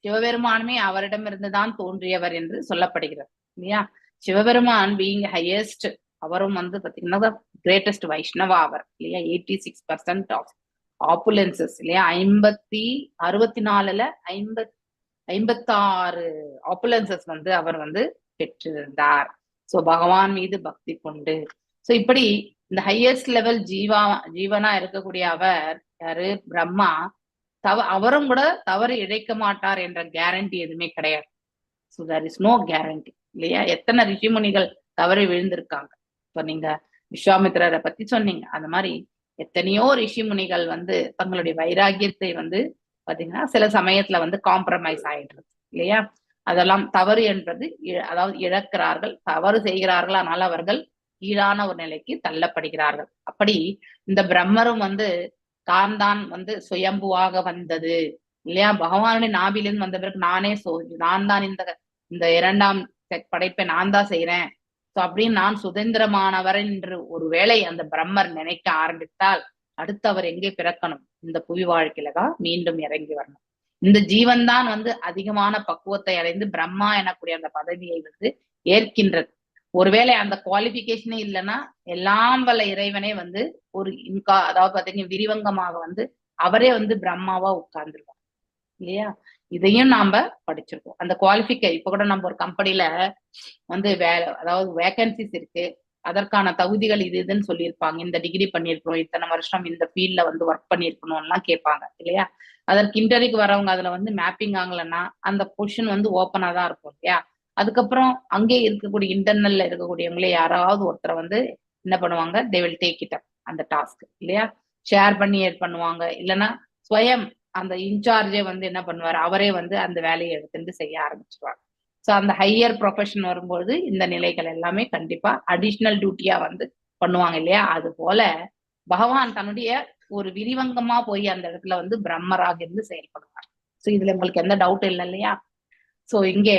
சிவபெருமானுமே அவரிடமிருந்துதான் தோன்றியவர் என்று சொல்லப்படுகிறது இல்லையா. சிவபெருமான் பீயிங் ஹையஸ்ட், அவரும் பாத்தீங்கன்னா கிரேட்டஸ்ட் வைஷ்ணவா அவர் இல்லையா. 86% ஆஃப் ஆப்புலன்சஸ் இல்லையா. 64ல 56 ஆப்புலன்சஸ் அவர் பெற்றிருந்தார். சோ பகவான் மீது பக்தி கொண்டு. சோ இப்படி இந்த ஹையஸ்ட் லெவல் ஜீவனா இருக்கக்கூடிய அவர் யாரு, பிரம்மா. அவரும் கூட தவறு இழைக்க மாட்டார் என்ற கேரண்டி எதுவுமே கிடையாது. So there is no guarantee இல்லையா. எத்தனை ரிஷிமுனிகள் தவறி விழுந்திருக்காங்க. இப்ப நீங்க விஸ்வாமித்திரரை பத்தி சொன்னீங்க. அந்த மாதிரி எத்தனையோ ரிஷிமுனிகள் தங்களுடைய வைராகியத்தை பாத்தீங்கன்னா சில சமயத்துல காம்ப்ரமைஸ் ஆயிடுறது இல்லையா. அதெல்லாம் தவறு என்பது அதாவது இழக்கிறார்கள், தவறு செய்கிறார்கள். அதனால அவர்கள் கீழான ஒரு நிலைக்கு தள்ளப்படுகிறார்கள். அப்படி இந்த பிரம்மரும் தான் சுயம்புவாக வந்தது இல்லையா. பகவானுடைய நாபிலிருந்து வந்த பிறகு நான் தான் இந்த இரண்டாம் படைப்பை நான் தான் செய்யறேன் சோ அப்படின்னு நான் சுதந்திரமானவர் என்று ஒருவேளை அந்த பிரம்மர் நினைக்க ஆரம்பித்தால் அடுத்து அவர் எங்கே பிறக்கணும், இந்த புவி வாழ்க்கையிலதான் மீண்டும் இறங்கி வரணும். இந்த ஜீவன் தான் அதிகமான பக்குவத்தை அடைந்து பிரம்மா எனக்கூடிய அந்த பதவியை ஏற்கின்றது. ஒருவேளை அந்த குவாலிபிகேஷனே இல்லைன்னா எல்லாம் வல்ல இறைவனே ஒரு அதாவது பாத்தீங்கன்னா விரிவங்கமாக அவரே பிரம்மாவா உட்கார்ந்துருவார் இல்லையா. இதையும் நாம படிச்சிருக்கோம். அந்த இப்ப கூட நம்ம ஒரு கம்பெனில அதாவது வேகன்சிஸ் இருக்கு, அதற்கான தகுதிகள் இதுன்னு சொல்லியிருப்பாங்க. இந்த டிகிரி பண்ணிருக்கணும், இத்தனை வருஷம் இந்த ஃபீல்ட்ல ஒர்க் பண்ணிருக்கணும் எல்லாம் கேட்பாங்க இல்லையா. அதற்கு இன்டர்வியூக்கு வரவங்க அதுல மேப்பிங் ஆகலைன்னா அந்த பொசிஷன் ஓப்பனா தான் இருக்கும் இல்லையா. அதுக்கப்புறம் அங்கே இருக்கக்கூடிய இன்டர்னல்ல இருக்கக்கூடியவங்களே யாராவது ஒருத்தரை என்ன பண்ணுவாங்க, they will take it up அந்த டாஸ்க் இல்லையா. ஷேர் பண்ணி பண்ணுவாங்க, இல்லைன்னா ஸ்வயம் அந்த இன்சார்ஜே என்ன பண்ணுவார், அவரே அந்த வேலையை எடுத்துட்டு செய்ய ஆரம்பிச்சிருவாங்க. ஸோ அந்த ஹையர் ப்ரொஃபஷன் வரும்போது இந்த நிலைகள் எல்லாமே கண்டிப்பா அடிஷ்னல் டியூட்டியா பண்ணுவாங்க இல்லையா. அது போல பகவான் தன்னுடைய ஒரு விரிவங்கமா போய் அந்த இடத்துல பிரம்மராக இருந்து செயல்படுவார். ஸோ இதுல உங்களுக்கு எந்த டவுட் இல்லை இல்லையா. சோ இங்கே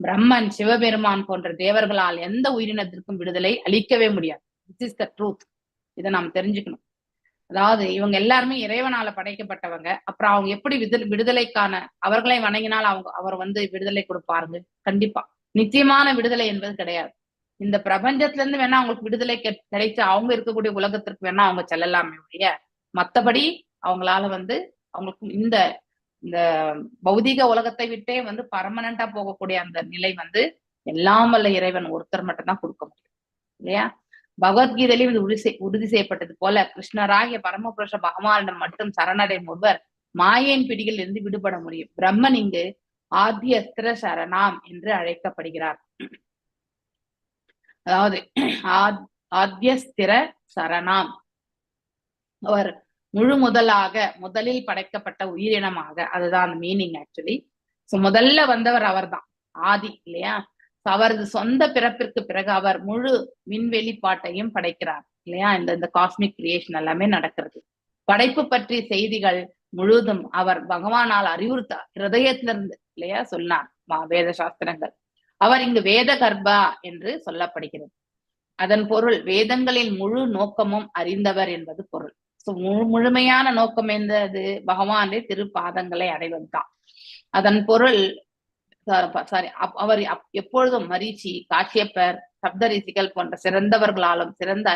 பிரம்மன் சிவபெருமான் போன்ற தேவர்களால் எந்த உயிரினத்திற்கும் விடுதலை அளிக்கவே முடியாது. This is the truth. இதை நாம் தெரிஞ்சுக்கணும். அதாவது இவங்க எல்லாருமே இறைவனால படைக்கப்பட்டவங்க. அப்புறம் அவங்க எப்படி விடுதலைக்கான அவர்களை வணங்கினால் அவர் விடுதலை கொடுப்பாருங்க. கண்டிப்பா நிச்சயமான விடுதலை என்பது கிடையாது. இந்த பிரபஞ்சத்துல இருந்து வேணா அவங்களுக்கு விடுதலை கிடைச்சு அவங்க இருக்கக்கூடிய உலகத்திற்கு வேணா அவங்க செல்லலாமே ஒழிய மத்தபடி அவங்களால அவங்களுக்கு இந்த இந்த பௌதிக உலகத்தை விட்டே பர்மனண்டா போகக்கூடிய அந்த நிலை எல்லாம் வல்ல இறைவன் ஒருத்தர் மட்டும் தான் கொடுக்க முடியும் இல்லையா. பகவத்கீதையிலும் இது உறுதி செய்யப்பட்டது போல கிருஷ்ணராகிய பரமபுருஷ பகவானிடம் மட்டும் சரணடையும் ஒருவர் மாயையின் பிடியில் இருந்து விடுபட முடியும். பிரம்மன் இங்கு ஆத்தியஸ்திர சரணாம் என்று அழைக்கப்படுகிறார். அதாவது ஆத்யஸ்திர சரணாம், அவர் முழு முதலில் படைக்கப்பட்ட உயிரினமாக, அதுதான் அந்த மீனிங் ஆக்சுவலி. சோ முதல்ல வந்தவர் அவர்தான், ஆதி இல்லையா. அவரது சொந்த பிறப்பிற்கு பிறகு அவர் முழு மின்வெளிப்பாட்டையும் படைக்கிறார் இல்லையா. இந்த காஸ்மிக் கிரியேஷன் எல்லாமே நடக்கிறது. படைப்பு பற்றிய செய்திகள் முழுவதும் அவர் பகவானால் அறிவுறுத்தார், ஹிருதயத்திலிருந்து இல்லையா சொன்னார் வேத சாஸ்திரங்கள். அவர் இங்கு வேத கர்ப்பா என்று சொல்லப்படுகிறது. அதன் பொருள் வேதங்களின் முழு நோக்கமும் அறிந்தவர் என்பது பொருள். முழுமையான நோக்கம் என்பது பகவானுடைய திருப்பாதங்களை அடைவதுதான். அதன் பொருள் அவர் எப்பொழுதும் மரீச்சி, காஷ்யப்பர், சப்தரிசிகள் போன்ற சிறந்தவர்களாலும் சிறந்த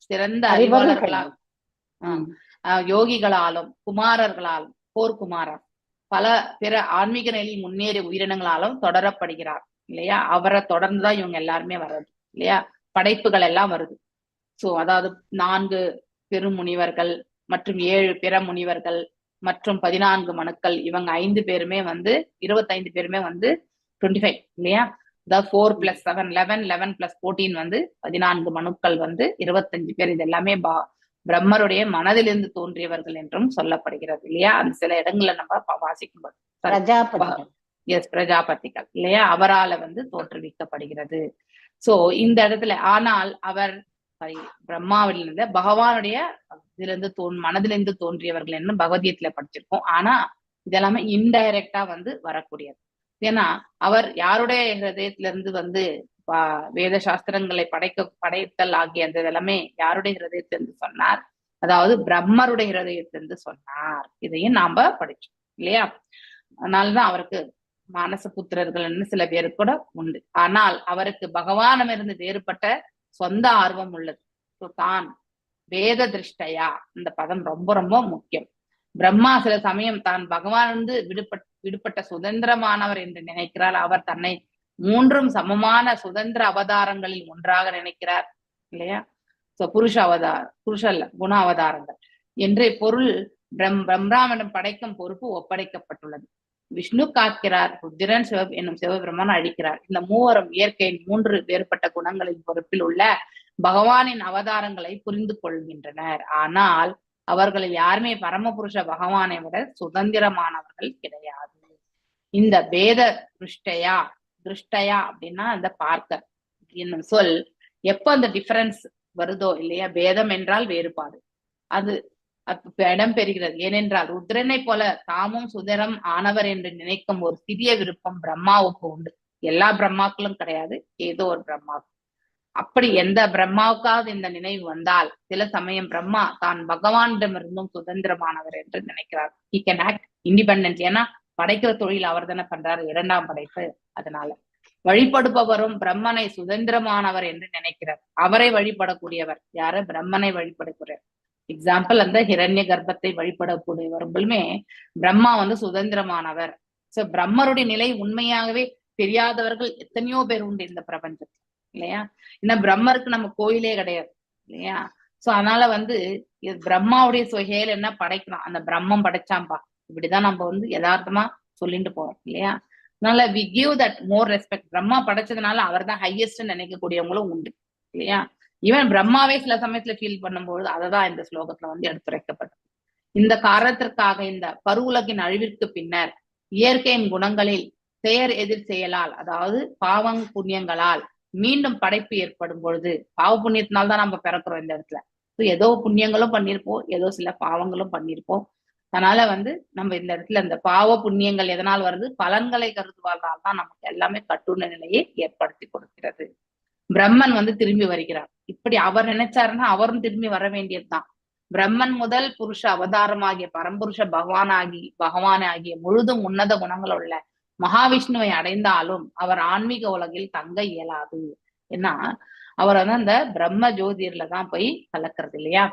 சிறந்த அறிவாளர்களாலும் யோகிகளாலும் குமாரர்களாலும் போர்க்குமாரர் பல பிற ஆன்மீக நிலையில் முன்னேறிய உயிரினங்களாலும் தொடரப்படுகிறார் இல்லையா. அவரை தொடர்ந்துதான் இவங்க எல்லாருமே வர்றது இல்லையா. படைப்புகள் எல்லாம் வருது. சோ அதாவது 4 பெருமுனிவர்கள் மற்றும் 7 பிற முனிவர்கள் மற்றும் 14 மனுக்கள், இவங்க 5 பேருமே 25 பேருமே 25 இல்லையா. அதாவது 4 + 7 11, 11 + 14 14 மனுக்கள் 25 பேர். இது எல்லாமே பிரம்மருடைய மனதிலிருந்து தோன்றியவர்கள் என்றும் சொல்லப்படுகிறது இல்லையா. அந்த சில இடங்கள்ல நம்ம வாசிக்கும்போது பிரஜாபதிகள் இல்லையா, அவரால தோற்றுவிக்கப்படுகிறது. சோ இந்த இடத்துல ஆனால் அவர் பிரம்மாவிலிருந்து பகவானுடைய இதிலிருந்து மனதிலிருந்து தோன்றியவர்கள் என்று பகவத்கீதையில படிச்சிருக்கோம். ஆனா இதெல்லாமே இன்டைரக்டா வரக்கூடியது. ஏன்னா அவர் யாருடைய ஹிருதயத்திலிருந்து வேத சாஸ்திரங்களை படைத்தல் ஆகிய அந்த இதெல்லாமே யாருடைய ஹிருதயத்திலிருந்து சொன்னார், அதாவது பிரம்மருடைய ஹிருதயத்திலிருந்து சொன்னார். இதையும் நாம படிச்சோம் இல்லையா. அதனாலதான் அவருக்கு மானச புத்திரர்கள்னு சில பேரு கூட உண்டு. ஆனால் அவருக்கு பகவானிடமிருந்து வேறுபட்ட சொந்த ஆர்வம் உள்ளது. தான் வேத திருஷ்டையா, இந்த பதம் ரொம்ப ரொம்ப முக்கியம். பிரம்மா சில சமயம் தான் பகவானிருந்து விடுபட்ட சுதந்திரமானவர் என்று நினைக்கிறார். அவர் தன்னை 3 சமமான சுதந்திர அவதாரங்களில் ஒன்றாக நினைக்கிறார் இல்லையா. சோ புருஷ அல்ல குண அவதாரங்கள் என்று பொருள். பிரம்மாவிடம் படைக்கும் பொறுப்பு ஒப்படைக்கப்பட்டுள்ளது. விஷ்ணு காக்கிறார், ருத்திரன் என்னும் சிவபெருமான் அழிக்கிறார். இந்த மூவரும் இயற்கையின் 3 வேறுபட்ட குணங்களின் பொறுப்பில் உள்ள பகவானின் அவதாரங்களை புரிந்து கொள்கின்றனர். ஆனால் அவர்களில் யாருமே பரமபுருஷ பகவானை விட சுதந்திரமானவர்கள் கிடையாது. இந்த வேத திருஷ்டயா அப்படின்னா அந்த பார்க்க என்னும் சொல் எப்ப அந்த டிஃபரன்ஸ் வருதோ இல்லையா, பேதம் என்றால் வேறுபாடு, அது இடம் பெறுகிறது. ஏனென்றால் ருத்ரனை போல தாமும் சுதந்திரம் ஆனவர் என்று நினைக்கும் ஒரு சிறிய விருப்பம் பிரம்மாவுக்கு உண்டு. எல்லா பிரம்மாக்களும் கிடையாது, ஏதோ ஒரு பிரம்மாவுக்கு. அப்படி எந்த பிரம்மாவுக்காவது இந்த நினைவு வந்தால் சில சமயம் பிரம்மா தான் பகவானிடமிருந்தும் சுதந்திரமானவர் என்று நினைக்கிறார். He can act independent. ஏன்னா படைக்கிற தொழில் அவர் தானே பண்றாரு, 2ஆம் படைப்பு. அதனால வழிபடுபவரும் பிரம்மனை சுதந்திரமானவர் என்று நினைக்கிறார். அவரை வழிபடக்கூடியவர் யாரு? பிரம்மனை வழிபடக்கூடியவர். எக்ஸாம்பிள் அந்த ஹிரண்ய கர்ப்பத்தை வழிபடக்கூடியவர்களுமே பிரம்மா சுதந்திரமானவர். சோ பிரம்மருடைய நிலை உண்மையாகவே தெரியாதவர்கள் எத்தனையோ பேர் உண்டு இந்த பிரபஞ்சத்துல இல்லையா. ஏன்னா பிரம்மருக்கு நம்ம கோயிலே கிடையாது இல்லையா. சோ அதனால பிரம்மாவுடைய சுகையில என்ன படைக்கலாம், அந்த பிரம்மம் படைச்சாம்பா, இப்படிதான் நம்ம யதார்த்தமா சொல்லிட்டு போறோம் இல்லையா. அதனால we give that more respect. Brahma படைச்சதுனால அவர் தான் ஹையஸ்ட் நினைக்கக்கூடியவங்களும் உண்டு இல்லையா. ஈவன் பிரம்மாவே சில சமயத்துல ஃபீல் பண்ணும்போது அததான் இந்த ஸ்லோகத்துல எடுத்துரைக்கப்பட்டது. இந்த காரணத்திற்காக இந்த பருவுலகின் அழிவிற்கு பின்னர் இயற்கையின் குணங்களில் எதிர் செயலால், அதாவது பாவம் புண்ணியங்களால் மீண்டும் படைப்பு ஏற்படும் பொழுது, பாவ புண்ணியத்தினால்தான் நம்ம பிறக்கிறோம் இந்த இடத்துல. ஏதோ புண்ணியங்களும் பண்ணியிருப்போம், ஏதோ சில பாவங்களும் பண்ணியிருப்போம். அதனால நம்ம இந்த இடத்துல இந்த பாவ புண்ணியங்கள் எதனால் வருது, பலன்களை கருதுவதால் தான் நமக்கு எல்லாமே கட்டுன நிலையை ஏற்படுத்தி கொடுக்கிறது. பிரம்மன் திரும்பி வருகிறார். இப்படி அவர் நினைச்சாருன்னா அவரும் திரும்பி வர வேண்டியதுதான். பிரம்மன் முதல் புருஷ அவதாரமாகிய பரம்புருஷ பகவானே ஆகிய முழுதும் உன்னத குணங்கள் உள்ள மகாவிஷ்ணுவை அடைந்தாலும் அவர் ஆன்மீக உலகில் தங்க இயலாது. ஏன்னா அவர் அந்த பிரம்ம ஜோதிர்ல தான் போய் கலக்கிறது இல்லையா.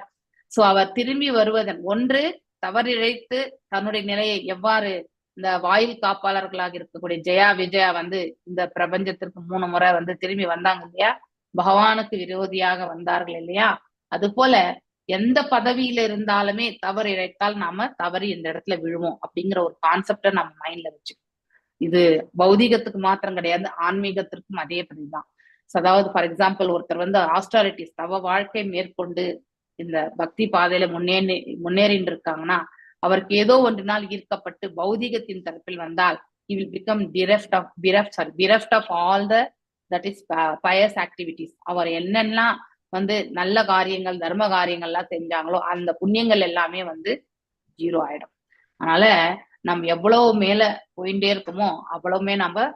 சோ அவர் திரும்பி வருவதன் ஒன்று தவறிழைத்து தன்னுடைய நிலையை எவ்வாறு இந்த வாயில் காப்பாளர்களாக இருக்கக்கூடிய ஜெயா விஜயா இந்த பிரபஞ்சத்திற்கு 3 முறை திரும்பி வந்தாங்க இல்லையா, பகவானுக்கு விரோதியாக வந்தார்கள் இல்லையா. அது போல எந்த பதவியில இருந்தாலுமே தவறு இழைத்தால் நாம தவறி இந்த இடத்துல விழுவோம் அப்படிங்கிற ஒரு கான்செப்டை நம்ம மைண்ட்ல வச்சுக்கணும். இது பௌதிகத்துக்கு மாத்திரம் கிடையாது, ஆன்மீகத்திற்கும் அதே பதிதான். அதாவது ஃபார் எக்ஸாம்பிள் ஒருத்தர் வந்து ஆஸ்டாரிட்டிஸ் தவ வாழ்க்கை மேற்கொண்டு இந்த பக்தி பாதையில முன்னேறிட்டு இருக்காங்கன்னா, அவருக்கு ஏதோ ஒன்றினால் ஈர்க்கப்பட்டு பௌதிகத்தின் தரப்பில் வந்தால் he will become bereft of all the that is pious activities. அவர் என்னெல்லாம் வந்து நல்ல காரியங்கள் தர்ம காரியங்கள்லாம் செஞ்சாங்களோ அந்த புண்ணியங்கள் எல்லாமே வந்து ஜீரோ ஆயிடும். அதனால நம்ம எவ்வளவு மேல போயிட்டே இருக்குமோ அவ்வளவுமே நம்ம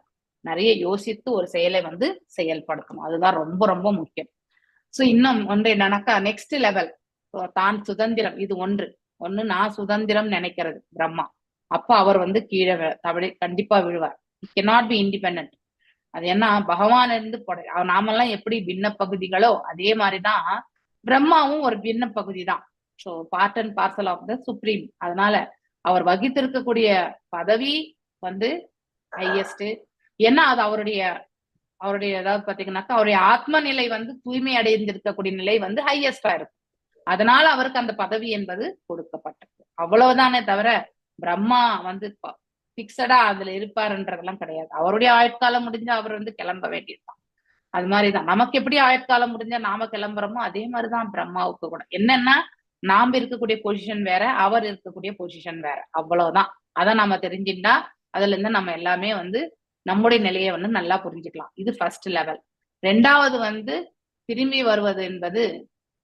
நிறைய யோசித்து ஒரு செயலை வந்து செயல்படுத்தணும். அதுதான் ரொம்ப ரொம்ப முக்கியம். சோ இன்னும் ஒன்று என்னன்னாக்கா நெக்ஸ்ட் லெவல் தான் சுதந்திரம். இது ஒண்ணு நான் சுதந்திரம் நினைக்கிறது பிரம்மா. அப்ப அவர் வந்து கீழே கண்டிப்பா விழுவார். cannot be independent. அது என்ன பகவான் இருந்து நாமெல்லாம் எப்படி பின்ன பகுதிகளோ அதே மாதிரிதான் பிரம்மாவும் ஒரு பின்ன பகுதி தான். So part and parcel of the supreme. அதனால அவர் வகித்திருக்கக்கூடிய பதவி வந்து ஹையஸ்ட். ஏன்னா அது அவருடைய ஏதாவது பாத்தீங்கன்னாக்கா அவருடைய ஆத்ம நிலை வந்து தூய்மை அடைந்திருக்கக்கூடிய நிலை வந்து ஹையஸ்டா இருக்கும். அதனால அவருக்கு அந்த பதவி என்பது கொடுக்கப்பட்டது. அவ்வளவுதானே தவிர பிரம்மா வந்து பிக்சடா அதுல இருப்பாருன்றதெல்லாம் கிடையாது. அவருடைய ஆயுட்காலம் முடிஞ்சா அவர் வந்து கிளம்ப வேண்டியதுதான். அது மாதிரிதான் நமக்கு எப்படி ஆயுட்காலம் முடிஞ்சா நாம கிளம்புறோமோ அதே மாதிரிதான் பிரம்மாவுக்கு கூட. என்னன்னா நாம இருக்கக்கூடிய பொசிஷன் வேற, அவர் இருக்கக்கூடிய பொசிஷன் வேற, அவ்வளவுதான். அதை நம்ம தெரிஞ்சுட்டா அதுல இருந்து நம்ம எல்லாமே வந்து நம்முடைய நிலையை வந்து நல்லா புரிஞ்சுக்கலாம். இது ஃபர்ஸ்ட் லெவல். ரெண்டாவது வந்து திரும்பி வருவது என்பது,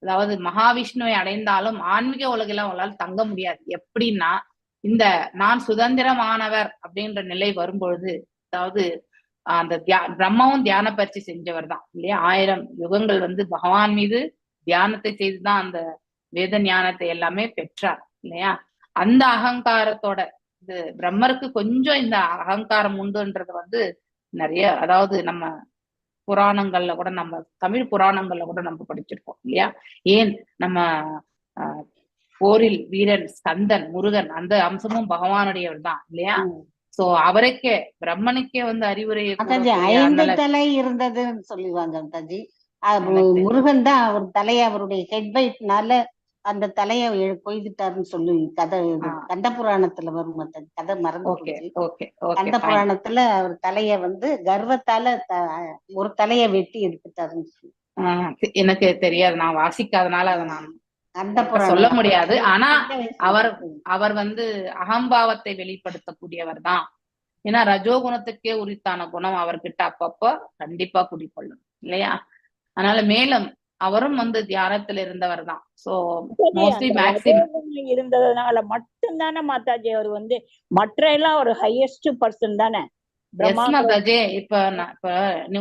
அதாவது மகாவிஷ்ணுவை அடைந்தாலும் ஆன்மீக உலகில அவங்களால தங்க முடியாது. எப்படின்னா இந்த நான் சுதந்திரமானவர் அப்படின்ற நிலை வரும்பொழுது, அதாவது அந்த பிரம்மாவும் தியான பயிற்சி செஞ்சவர் தான் இல்லையா. 1000 யுகங்கள் வந்து பகவான் மீது தியானத்தை செய்துதான் அந்த வேத ஞானத்தை எல்லாமே பெற்றார் இல்லையா. அந்த அகங்காரத்தோட இது பிரம்மருக்கு கொஞ்சம் இந்த அகங்காரம் உண்டுன்றது வந்து நிறைய, அதாவது நம்ம புராணங்கள்ல கூட, நம்ம தமிழ் புராணங்கள்ல கூட நம்ம படிச்சிருக்கோம் இல்லையா. ஏன் நம்ம போரில் வீரன் ஸ்கந்தன் முருகன் அந்த அம்சமும் பகவானுடையவர் தான் இல்லையா. சோ அவருக்கே பிரம்மனுக்கே வந்து அறிவுரை 5 தலை இருந்ததுன்னு சொல்லுவாங்க தாஜி. முருகன் தான் அவர் தலையை அவருடைய ஹெட் வெயிட்னால அந்த தலையை கொய்துட்டாருன்னு சொல்லி கதை கந்த புராணத்துல வரும். கதை மறந்து கந்த புராணத்துல அவர் தலைய வந்து கர்வத்தால ஒரு தலைய வெட்டி எடுத்துட்டாருன்னு சொல்லி. எனக்கு தெரியாது, நான் வாசிக்காதனால அதை நான் சொல்ல முடியாது. ஆனா அவர் வந்து அகம்பாவத்தை வெளிப்படுத்தக்கூடியவர் தான். ஏன்னா ரஜோகுணத்துக்கே உரித்தான குணம் அவர்கிட்ட அப்பப்போ கண்டிப்பா குடிக்கொள்ளும் இல்லையா. அதனால மேலும் அவரும் வந்து தியானத்துல இருந்தவர் தான். சோ மோஸ்ட்லி மேக்ஸிமம் இருந்ததுனால மட்டும்தானே மாதாஜி அவர் வந்து மற்ற எல்லாம் ஒரு ஹையஸ்ட் பர்சன் தானே மாதாஜி. இப்ப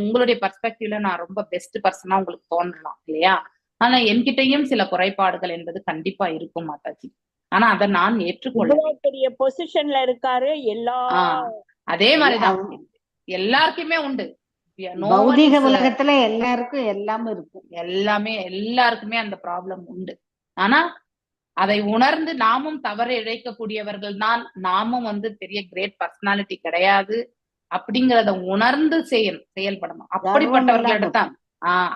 உங்களுடைய பர்ஸ்பெக்டிவ்ல நான் ரொம்ப பெஸ்ட் பர்சனா உங்களுக்கு தோன்றலாம் இல்லையா. ஆனா என்கிட்டயும் சில குறைபாடுகள் என்பது கண்டிப்பா இருக்கும் மாதாஜி. ஆனா அதை நான் ஏற்றுக்கொள்ள பெரிய பொசிஷன்ல இருக்காரு. அதே மாதிரிதான் எல்லாருக்குமே உண்டு. பௌதிக உலகத்துல எல்லாருக்கும் எல்லாமே இருக்கும். எல்லாருக்குமே அந்த ப்ராப்ளம் உண்டு. ஆனா அதை உணர்ந்து நாமும் தவறு இழைக்கக்கூடியவர்கள் தான். நாமும் வந்து பெரிய கிரேட் பர்சனாலிட்டி கிடையாது அப்படிங்கறத உணர்ந்து செயல்படணும். அப்படிப்பட்டவர்களிடத்தான்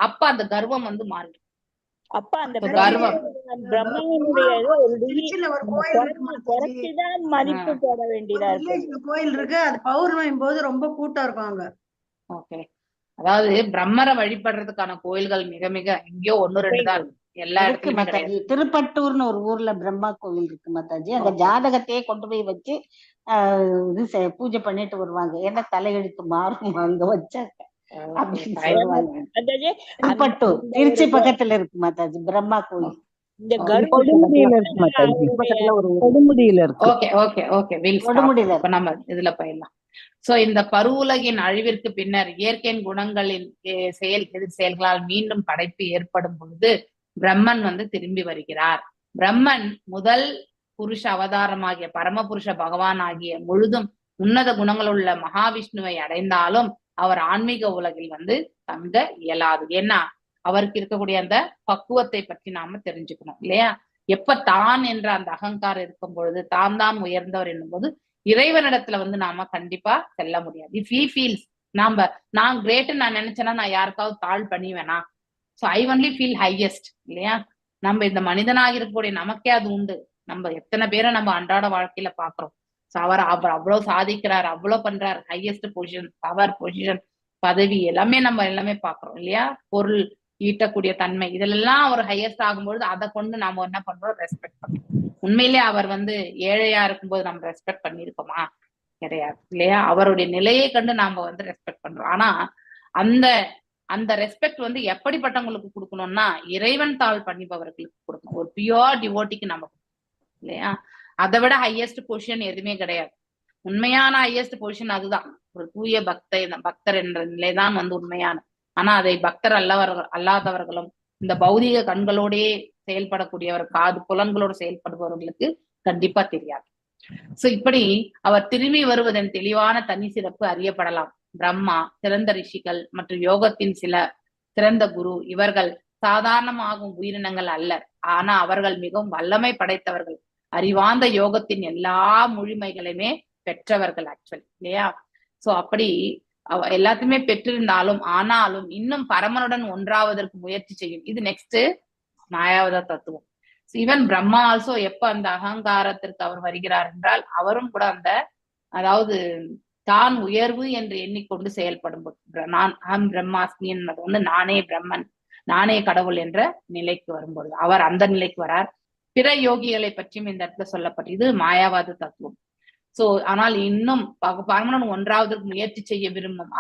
அப்ப அந்த கர்வம் வந்து மாறிடும். அப்ப அந்த கர்வம் பிரம்மனுடைய குறைச்சுதான் மதிப்பு போட வேண்டியதா இருக்கு. கோயில் இருக்கு, அது பௌர்ணமி போது ரொம்ப கூட்டம் இருக்கும். ஓகே, அதாவது பிரம்மரை வழிபடுறதுக்கான கோயில்கள் மிக மிக எங்கேயோ 1-2 தான் இருக்கு. எல்லா இடத்துலயும் கிடையாது. திருப்பட்டூர்னு ஒரு ஊர்ல பிரம்மா கோவில் இருக்கு மாதாஜி. அங்க ஜாதகத்தையே கொண்டு போய் வச்சு பூஜை பண்ணிட்டு வருவாங்க. ஏன்னா தலையெழுத்து மாறும் அங்க வச்சாங்க அப்படின்னு சொல்லுவாங்க. திருப்பட்டூர் திருச்சி பக்கத்துல இருக்கு மாதாஜி பிரம்மா கோயில். இந்த கொடுமுடியில இருக்கு மாதாஜி. கொடுமுடியில இருக்கு. ஓகே ஓகே ஓகே, இப்ப நம்ம இதுல போயிடலாம். சோ இந்த பருவுலகின் அழிவிற்கு பின்னர் இயற்கையின் குணங்களின் எதிர் செயல்களால் மீண்டும் படைப்பு ஏற்படும் பொழுது பிரம்மன் வந்து திரும்பி வருகிறார். பிரம்மன் முதல் புருஷ அவதாரமாகிய பரமபுருஷ பகவான் ஆகிய முழுதும் உன்னத குணங்கள் உள்ள மகாவிஷ்ணுவை அடைந்தாலும் அவர் ஆன்மீக உலகில் வந்து தங்க இயலாது. ஏன்னா அவருக்கு இருக்கக்கூடிய அந்த பக்குவத்தை பற்றி நாம தெரிஞ்சுக்கணும் இல்லையா. எப்ப தான் என்ற அந்த அகங்காரம் இருக்கும் பொழுது, தான் உயர்ந்தவர் என்னும் போது இறைவனிடத்துல வந்து நாம கண்டிப்பா செல்ல முடியாது. இஃப் ஹி ஃபீல்ஸ் நான் கிரேட்னு நான் நினைச்சேன்னா நான் யாருக்காவது தாழ் பண்ணிவேனா. So I only feel highest இல்லையா. நம்ம இந்த மனிதனாக இருக்கக்கூடிய நமக்கே அது உண்டு. நம்ம எத்தனை பேரை நம்ம அன்றாட வாழ்க்கையில பாக்குறோம். அவர் அவ்வளவு சாதிக்கிறார், அவ்வளவு பண்றார், ஹையஸ்ட் பொசிஷன், பவர், பொசிஷன், பதவி எல்லாமே நம்ம எல்லாமே பாக்குறோம் இல்லையா? பொருள் ஈட்டக்கூடிய தன்மை, இதெல்லாம் அவர் ஹையஸ்ட் ஆகும்பொழுது அதை கொண்டு நாம என்ன பண்றோம்? ரெஸ்பெக்ட் பண்றோம். உண்மையிலே அவர் ஏழையா இருக்கும்போது நம்ம ரெஸ்பெக்ட் பண்ணிருக்கோமா? கிடையாது இல்லையா? அவருடைய நிலையை கண்டு நாம ரெஸ்பெக்ட் பண்றோம். ஆனா அந்த அந்த ரெஸ்பெக்ட் எப்படிப்பட்டவங்களுக்கு கொடுக்கணும்னா, இறைவன் தாழ் பண்ணிப்பவர்களுக்கு கொடுக்கணும். ஒரு பியூர் டிவோட்டிக்கு நம்ம இல்லையா? அதை விட ஹையஸ்ட் பொசிஷன் எதுவுமே கிடையாது. உண்மையான ஹையஸ்ட் பொசிஷன் அதுதான். ஒரு தூய பக்தர் என்ற நிலைதான் உண்மையான. ஆனா அதை பக்தர் அல்லாதவர்களும் இந்த பௌதிக கண்களோடே செயல்படக்கூடியவர், காது புலன்களோடு செயல்படுபவர்களுக்கு கண்டிப்பா தெரியாது. சோ இப்படி அவர் திரும்பி வருவதன் தெளிவான தனி சிறப்பு அறியப்படலாம். பிரம்மா, சிறந்த ரிஷிகள் மற்றும் யோகத்தின் சில சிறந்த குரு இவர்கள் சாதாரணமாகும் உயிரினங்கள் அல்ல. ஆனா அவர்கள் மிகவும் வல்லமை படைத்தவர்கள், அறிவார்ந்த யோகத்தின் எல்லா முழுமைகளையுமே பெற்றவர்கள் ஆக்சுவலி இல்லையா? சோ அப்படி எல்லாத்தையுமே பெற்றிருந்தாலும் ஆனாலும் இன்னும் பரமனுடன் ஒன்றாவதற்கு முயற்சி செய்யும். இது நெக்ஸ்ட் மாயாவத தத்துவம். ஈவன் பிரம்மா ஆல்சோ எப்ப அந்த அகங்காரத்திற்கு அவர் வருகிறார் என்றால், அவரும் கூட அதாவது தான் உயர்வு என்று எண்ணிக்கொண்டு செயல்படும் நான் அகம் பிரம்மாஸ்மி என்பது நானே பிரம்மன், நானே கடவுள் என்ற நிலைக்கு வரும்பொழுது அவர் அந்த நிலைக்கு வரார். பிற யோகிகளை பற்றியும் இந்த இடத்துல சொல்லப்பட்டு இது மாயாவாத தத்துவம். சோ ஆனால் இன்னும் பரமனுடன் ஒன்றாவதற்கு முயற்சி செய்ய விரும்பும்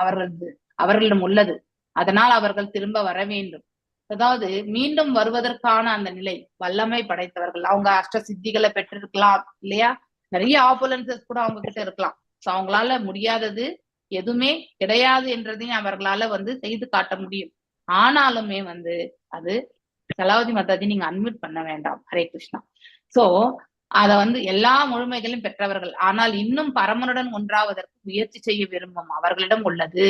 அவர்களிடம் உள்ளது. அதனால் அவர்கள் திரும்ப வர வேண்டும். அதாவது மீண்டும் வருவதற்கான அந்த நிலை வல்லமை படைத்தவர்கள். அவங்க அஷ்ட சித்திகளை பெற்றிருக்கலாம் இல்லையா? நிறைய ஆப்புலன்சஸ் கூட அவங்க கிட்ட இருக்கலாம். சோ அவங்களால முடியாதது எதுவுமே கிடையாது என்றதையும் அவர்களால செய்து காட்ட முடியும். ஆனாலுமே அது கலாவதி மாதாஜி நீங்க அன்மியூட் பண்ண வேண்டாம். ஹரே கிருஷ்ணா. சோ அத எல்லா முழுமைகளையும் பெற்றவர்கள். ஆனால் இன்னும் பரமனுடன் ஒன்றாவதற்கு முயற்சி செய்ய விரும்பும் அவர்களிடம் உள்ளது.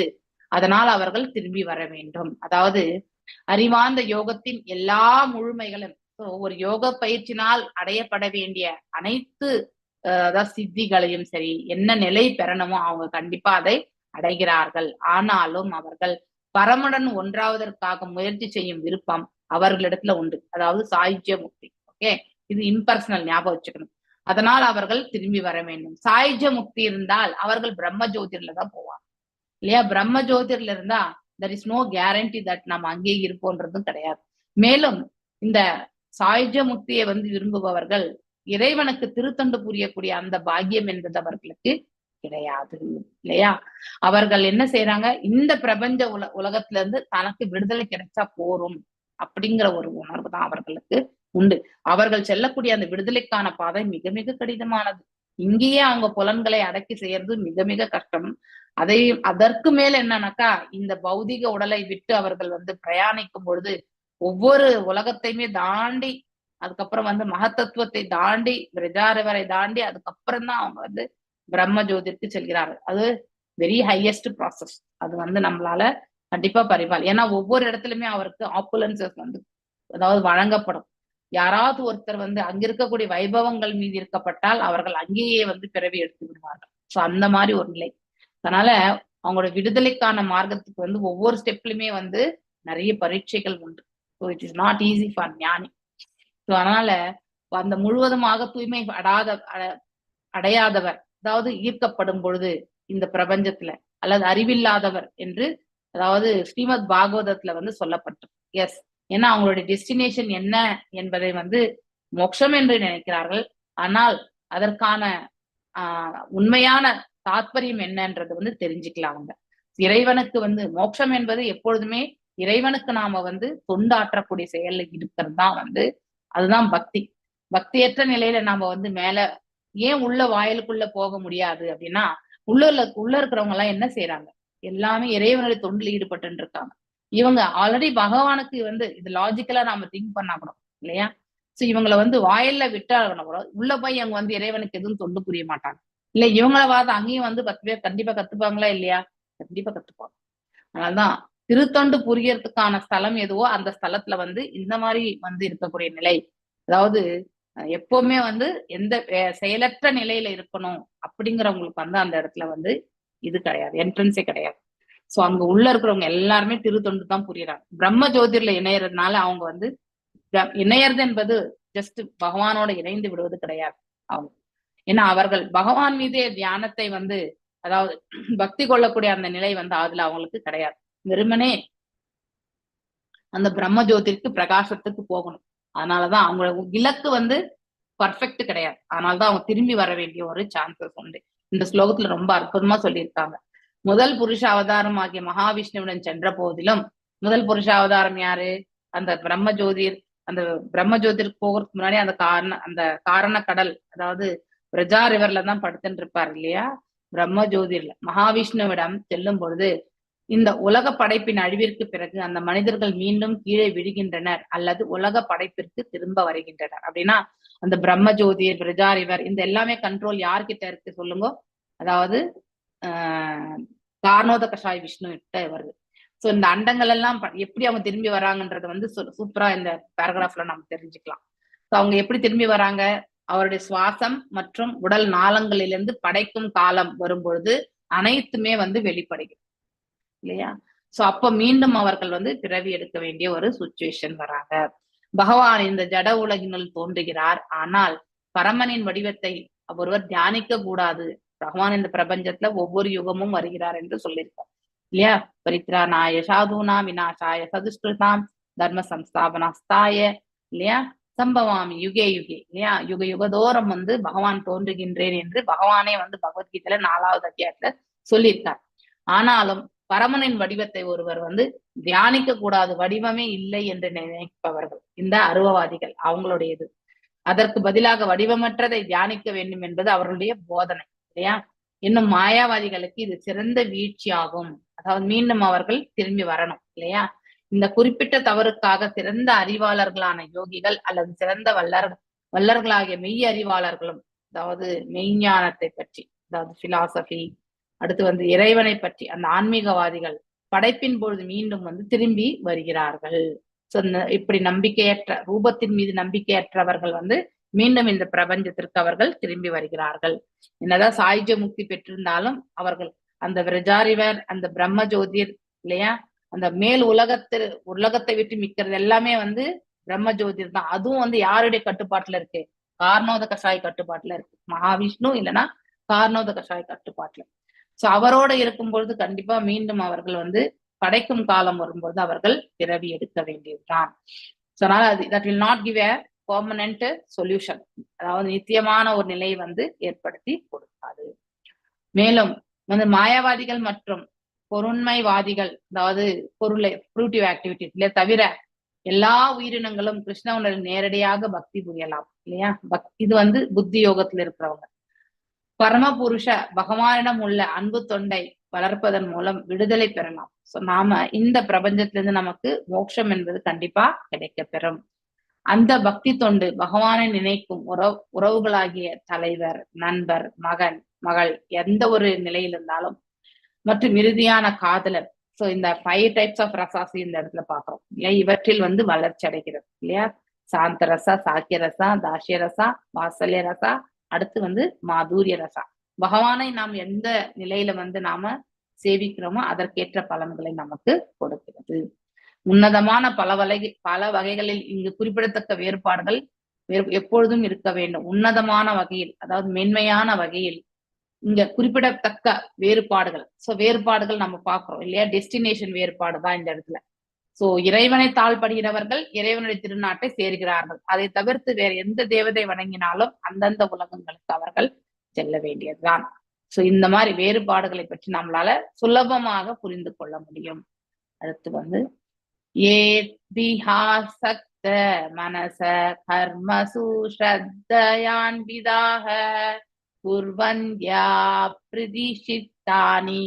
அதனால் அவர்கள் திரும்பி வர வேண்டும். அதாவது அறிவார்ந்த யோகத்தின் எல்லா முழுமைகளும், ஒரு யோக பயிற்சினால் அடையப்பட வேண்டிய அனைத்து சித்திகளையும் சரி, என்ன நிலை பெறணுமோ அவங்க கண்டிப்பா அதை அடைகிறார்கள். ஆனாலும் அவர்கள் பரமனுடன் ஒன்றாவதற்காக முயற்சி செய்யும் விருப்பம் அவர்களிடத்துல உண்டு. அதாவது சாயுஜ்ய முக்தி. ஓகே, இது இம்பர்சனல், ஞாபகம் வச்சுக்கணும். அதனால் அவர்கள் திரும்பி வர வேண்டும். சாயுஜ்ய முக்தி இருந்தால் அவர்கள் பிரம்ம ஜோதிர்ல தான் போவாங்க இல்லையா? பிரம்ம ஜோதிர்ல இருந்தா there is no guarantee that நம்ம அங்கே இருப்போன்றதும் கிடையாது. மேலும் இந்த சாயுஜ்ய முக்தியை விரும்புபவர்கள் இறைவனுக்கு திருத்தொண்டு புரியக்கூடிய அந்த பாக்கியம் என்பது அவர்களுக்கு கிடையாது இல்லையா? அவர்கள் என்ன செய்யறாங்க? இந்த பிரபஞ்ச உலகத்துல இருந்து தனக்கு விடுதலை கிடைச்சா போரும் அப்படிங்கிற ஒரு உணர்வு தான் அவர்களுக்கு உண்டு. அவர்கள் செல்லக்கூடிய அந்த விடுதலைக்கான பாதை மிக மிக கடினமானது. இங்கேயே அவங்க புலன்களை அடக்கி செய்யறது மிக மிக கஷ்டம். அதற்கு மேல என்னன்னாக்கா, இந்த பௌதிக உடலை விட்டு அவர்கள் பிரயாணிக்கும் பொழுது ஒவ்வொரு உலகத்தையுமே தாண்டி, அதுக்கப்புறம் மகத்தத்துவத்தை தாண்டி, பிரஜாரவரை தாண்டி, அதுக்கப்புறம் தான் அவங்க பிரம்ம ஜோதிற்கு செல்கிறார்கள். அது வெரி ஹையஸ்ட் ப்ராசஸ். அது நம்மளால கண்டிப்பா பரிவால். ஏன்னா ஒவ்வொரு இடத்துலயுமே அவருக்கு ஆப்புலன்சஸ் அதாவது வழங்கப்படும். யாராவது ஒருத்தர் அங்க இருக்கக்கூடிய வைபவங்கள் மீது இருக்கப்பட்டால் அவர்கள் அங்கேயே பிறவி எடுத்து விடுவார்கள். சோ அந்த மாதிரி ஒரு நிலை. அதனால அவங்களோட விடுதலைக்கான மார்க்கத்துக்கு ஒவ்வொரு ஸ்டெப்லயுமே நிறைய பரீட்சைகள் உண்டு. So it is not easy for ஞானி. ஸோ அதனால அந்த முழுவதுமாக தூய்மை அடையாதவர், அதாவது ஈர்க்கப்படும் பொழுது இந்த பிரபஞ்சத்துல, அல்லது அறிவில்லாதவர் என்று அதாவது ஸ்ரீமத் பாகவதத்துல சொல்லப்பட்டு, எஸ், ஏன்னா அவங்களுடைய டெஸ்டினேஷன் என்ன என்பதை மோட்சம் என்று நினைக்கிறார்கள். ஆனால் அதற்கான உண்மையான தாத்பரியம் என்னன்றது தெரிஞ்சுக்கலாம். அவங்க இறைவனுக்கு மோட்சம் என்பது எப்பொழுதுமே இறைவனுக்கு நாம தொண்டாற்றக்கூடிய செயல்ல இருக்கிறது தான் அதுதான் பக்தி. பக்தியற்ற நிலையில நாம மேல ஏன் உள்ள வாயிலுக்குள்ள போக முடியாது அப்படின்னா, உள்ள இருக்கிறவங்க எல்லாம் என்ன செய்யறாங்க? எல்லாமே இறைவனுடைய தொண்டில் ஈடுபட்டு இருக்காங்க. இவங்க ஆல்ரெடி பகவானுக்கு இது லாஜிக்கலா நாம திங்க் பண்ணா கூட இல்லையா? சோ இவங்களை வாயில விட்டாங்கன்னா கூட உள்ள போய் இவங்க இறைவனுக்கு எதுவும் தொண்டு புரிய மாட்டாங்க. இல்ல இவங்கள அங்கேயும் 10 பேர் கண்டிப்பா கத்துப்பாங்களா இல்லையா? கண்டிப்பா கத்துப்பாங்க. அதனாலதான் திருத்தொண்டு புரியறதுக்கான ஸ்தலம் எதுவோ அந்த ஸ்தலத்துல இந்த மாதிரி இருக்கக்கூடிய நிலை, அதாவது எப்பவுமே எந்த செயலற்ற நிலையில இருக்கணும் அப்படிங்கிறவங்களுக்கு அந்த இடத்துல இது கிடையாது, என்ட்ரன்ஸே கிடையாது. சோ அங்க உள்ள இருக்கிறவங்க எல்லாருமே திருத்தொண்டு தான் புரியறாங்க. பிரம்ம ஜோதிர்ல இணையறதுனால அவங்க இணையறது என்பது ஜஸ்ட் பகவானோட இணைந்து விடுவது கிடையாது. அவங்க ஏன்னா அவர்கள் பகவான் மீதே தியானத்தை வந்து, அதாவது பக்தி கொள்ளக்கூடிய அந்த நிலை வந்து அதுல அவங்களுக்கு கிடையாது. வெறுமனே அந்த பிரம்ம ஜோதிக்கு பிரகாசத்துக்கு போகணும். அதனாலதான் அவங்களோட இலக்கு வந்து பர்ஃபெக்ட் கிடையாது. அதனாலதான் அவங்க திரும்பி வர வேண்டிய ஒரு சான்சஸ் உண்டு. இந்த ஸ்லோகத்துல ரொம்ப அற்புதமா சொல்லியிருக்காங்க. முதல் புருஷ அவதாரம் ஆகிய மகாவிஷ்ணுவுடன் சென்ற போதிலும், முதல் புருஷ அவதாரம் யாரு? அந்த பிரம்ம ஜோதிர். அந்த பிரம்ம ஜோதிற்கு போகிறதுக்கு முன்னாடி அந்த காரண கடல், அதாவது பிரஜா ரிவர்ல தான் படுத்துட்டு இருப்பார் இல்லையா? பிரம்ம ஜோதிர்ல மகாவிஷ்ணுவிடம் செல்லும் பொழுது, இந்த உலக படைப்பின் அழிவிற்கு பிறகு அந்த மனிதர்கள் மீண்டும் கீழே விடுகின்றனர் அல்லது உலக படைப்பிற்கு திரும்ப வருகின்றனர். அப்படின்னா அந்த பிரம்ம ஜோதிர், பிரஜா ரிவர், இந்த எல்லாமே கண்ட்ரோல் யார்கிட்ட இருக்கு சொல்லுங்க? அதாவது கார்ணோத கஷாய் விஷ்ணு கிட்ட வருது. சோ இந்த அண்டங்கள் எல்லாம் எப்படி அவங்க திரும்பி வராங்கன்றது வந்து சூப்பரா இந்த பேராகிராஃப்ல நம்ம தெரிஞ்சுக்கலாம். சோ அவங்க எப்படி திரும்பி வராங்க? அவருடைய சுவாசம் மற்றும் உடல் நாளங்களிலிருந்து படைக்கும் காலம் வரும்பொழுது அனைத்துமே வந்து வெளிப்படுகிறது இல்லையா? சோ அப்ப மீண்டும் அவர்கள் வந்து பிறவி எடுக்க வேண்டிய ஒரு சுச்சுவேஷன் வராங்க. பகவான் இந்த ஜட உலகினுள் தோன்றுகிறார், ஆனால் பரமனின் வடிவத்தை ஒருவர் தியானிக்க கூடாது. பகவான் இந்த பிரபஞ்சத்துல ஒவ்வொரு யுகமும் வருகிறார் என்று சொல்லியிருக்கார் இல்லையா? பரித்ராணாய சாதுனா விநாசாய சதுஷ்கிருதாம் தர்ம சம்ஸ்தாபனாஸ்தாய இல்லையா சம்பவாமி யுகே யுகே இல்லையா? யுக யுகதோறும் வந்து பகவான் தோன்றுகின்றேன் என்று பகவானே வந்து பகவத்கீதையில 4வது அத்தியாயத்துல சொல்லியிருக்கார். ஆனாலும் பரமனின் வடிவத்தை ஒருவர் வந்து தியானிக்க கூடாது, வடிவமே இல்லை என்று நினைப்பவர்கள் இந்த அருவவாதிகள், அவங்களுடையது. அதற்கு பதிலாக வடிவமற்றதை தியானிக்க வேண்டும் என்பது அவர்களுடைய போதனை இல்லையா? இன்னும் மாயாவாதிகளுக்கு இது சிறந்த வீழ்ச்சியாகும். அதாவது மீண்டும் அவர்கள் திரும்பி வரணும் இல்லையா? இந்த குறிப்பிட்ட தவறுக்காக சிறந்த அறிவாளர்களான யோகிகள் அல்லது சிறந்த வல்லர்களாகிய மெய் அறிவாளர்களும், அதாவது மெய்ஞானத்தை பற்றி, அதாவது பிலாசபி, அடுத்து வந்து இறைவனை பற்றி அந்த ஆன்மீகவாதிகள் படைப்பின் பொழுது மீண்டும் வந்து திரும்பி வருகிறார்கள். இப்படி நம்பிக்கையற்ற ரூபத்தின் மீது நம்பிக்கையற்றவர்கள் வந்து மீண்டும் இந்த பிரபஞ்சத்திற்கு அவர்கள் திரும்பி வருகிறார்கள். என்னதான் சாயுஜ முக்தி பெற்றிருந்தாலும் அவர்கள் அந்த விரஜாரிவர், அந்த பிரம்ம ஜோதிர் இல்லையா, அந்த மேல் உலகத்தை விட்டு மிக்கிறது எல்லாமே வந்து பிரம்ம ஜோதிர் தான். அதுவும் வந்து யாருடைய கட்டுப்பாட்டுல இருக்கு? கார்ணோத கஷாய் கட்டுப்பாட்டுல இருக்கு. மகாவிஷ்ணு இல்லைன்னா கார்ணோத கஷாய் கட்டுப்பாட்டுல. சோ அவரோட இருக்கும் பொழுது கண்டிப்பா மீண்டும் அவர்கள் வந்து படைக்கும் காலம் வரும்போது அவர்கள் பிறவி எடுக்க வேண்டியதுதான். சோ அதனால that will not give a permanent solution, அதாவது நித்தியமான ஒரு நிலையை வந்து ஏற்படுத்தி கொடுக்காது. மேலும் வந்து மாயாவாதிகள் மற்றும் பொருண்மைவாதிகள், அதாவது பொருளை ப்ரூட்டிவ் ஆக்டிவிட்டிஸ்ல தவிர எல்லா உயிரினங்களும் கிருஷ்ணனுடன் நேரடியாக பக்தி புரியலாம் இல்லையா? இது வந்து புத்தி யோகத்துல இருக்கிறவங்க. பரமபுருஷ பகவானிடம் உள்ள அன்பு தொண்டை வளர்ப்பதன் மூலம் விடுதலை பெறலாம். சோ நாம இந்த பிரபஞ்சத்திலிருந்து நமக்கு மோட்சம் என்பது கண்டிப்பா கிடைக்க பெறும். அந்த பக்தி தொண்டு பகவானை நினைக்கும் உறவுகளாகிய தலைவர், நண்பர், மகன், மகள், எந்த ஒரு நிலையில் இருந்தாலும், மற்றும் இறுதியான காதலர். சோ இந்த 5 types ஆஃப் ரசாசி இந்த இடத்துல பாக்குறோம் இல்லையா? இவற்றில் வந்து வளர்ச்சி அடைகிறது இல்லையா? சாந்த ரசா, சாக்கிய ரசா, தாசிய ரசா, வாசல்ய ரசா, அடுத்து வந்து மாதுரிய ரசா. பகவானை நாம் எந்த நிலையில வந்து நாம சேவிக்கிறோமோ அதற்கேற்ற பலன்களை நமக்கு கொடுக்கிறது. உன்னதமான பல வகைகளில் இங்கு குறிப்பிடத்தக்க வேறுபாடுகள் எப்பொழுதும் இருக்க வேண்டும். உன்னதமான வகையில், அதாவது மென்மையான வகையில் இங்க குறிப்பிடத்தக்க வேறுபாடுகள். சோ வேறுபாடுகள் நம்ம பாக்குறோம் இல்லையா? டெஸ்டினேஷன் வேறுபாடு தான் இந்த இடத்துல. சோ இறைவனை தாழ்படுகிறவர்கள் இறைவனுடைய திருநாட்டை சேர்கிறார்கள். அதை தவிர்த்து வேற எந்த தேவதை வணங்கினாலும் அந்தந்த உலகங்களுக்கு அவர்கள் செல்ல வேண்டியதுதான். சோ இந்த மாதிரி வேறுபாடுகளை பற்றி நம்மளால சுலபமாக புரிந்து கொள்ள முடியும். அடுத்து வந்து ஏத்பிஹாசக்த மனச கர்மசு ஸ்ரத்தயான்விதாக குர்வந்த்யா பிரதிஷ்டித்தானி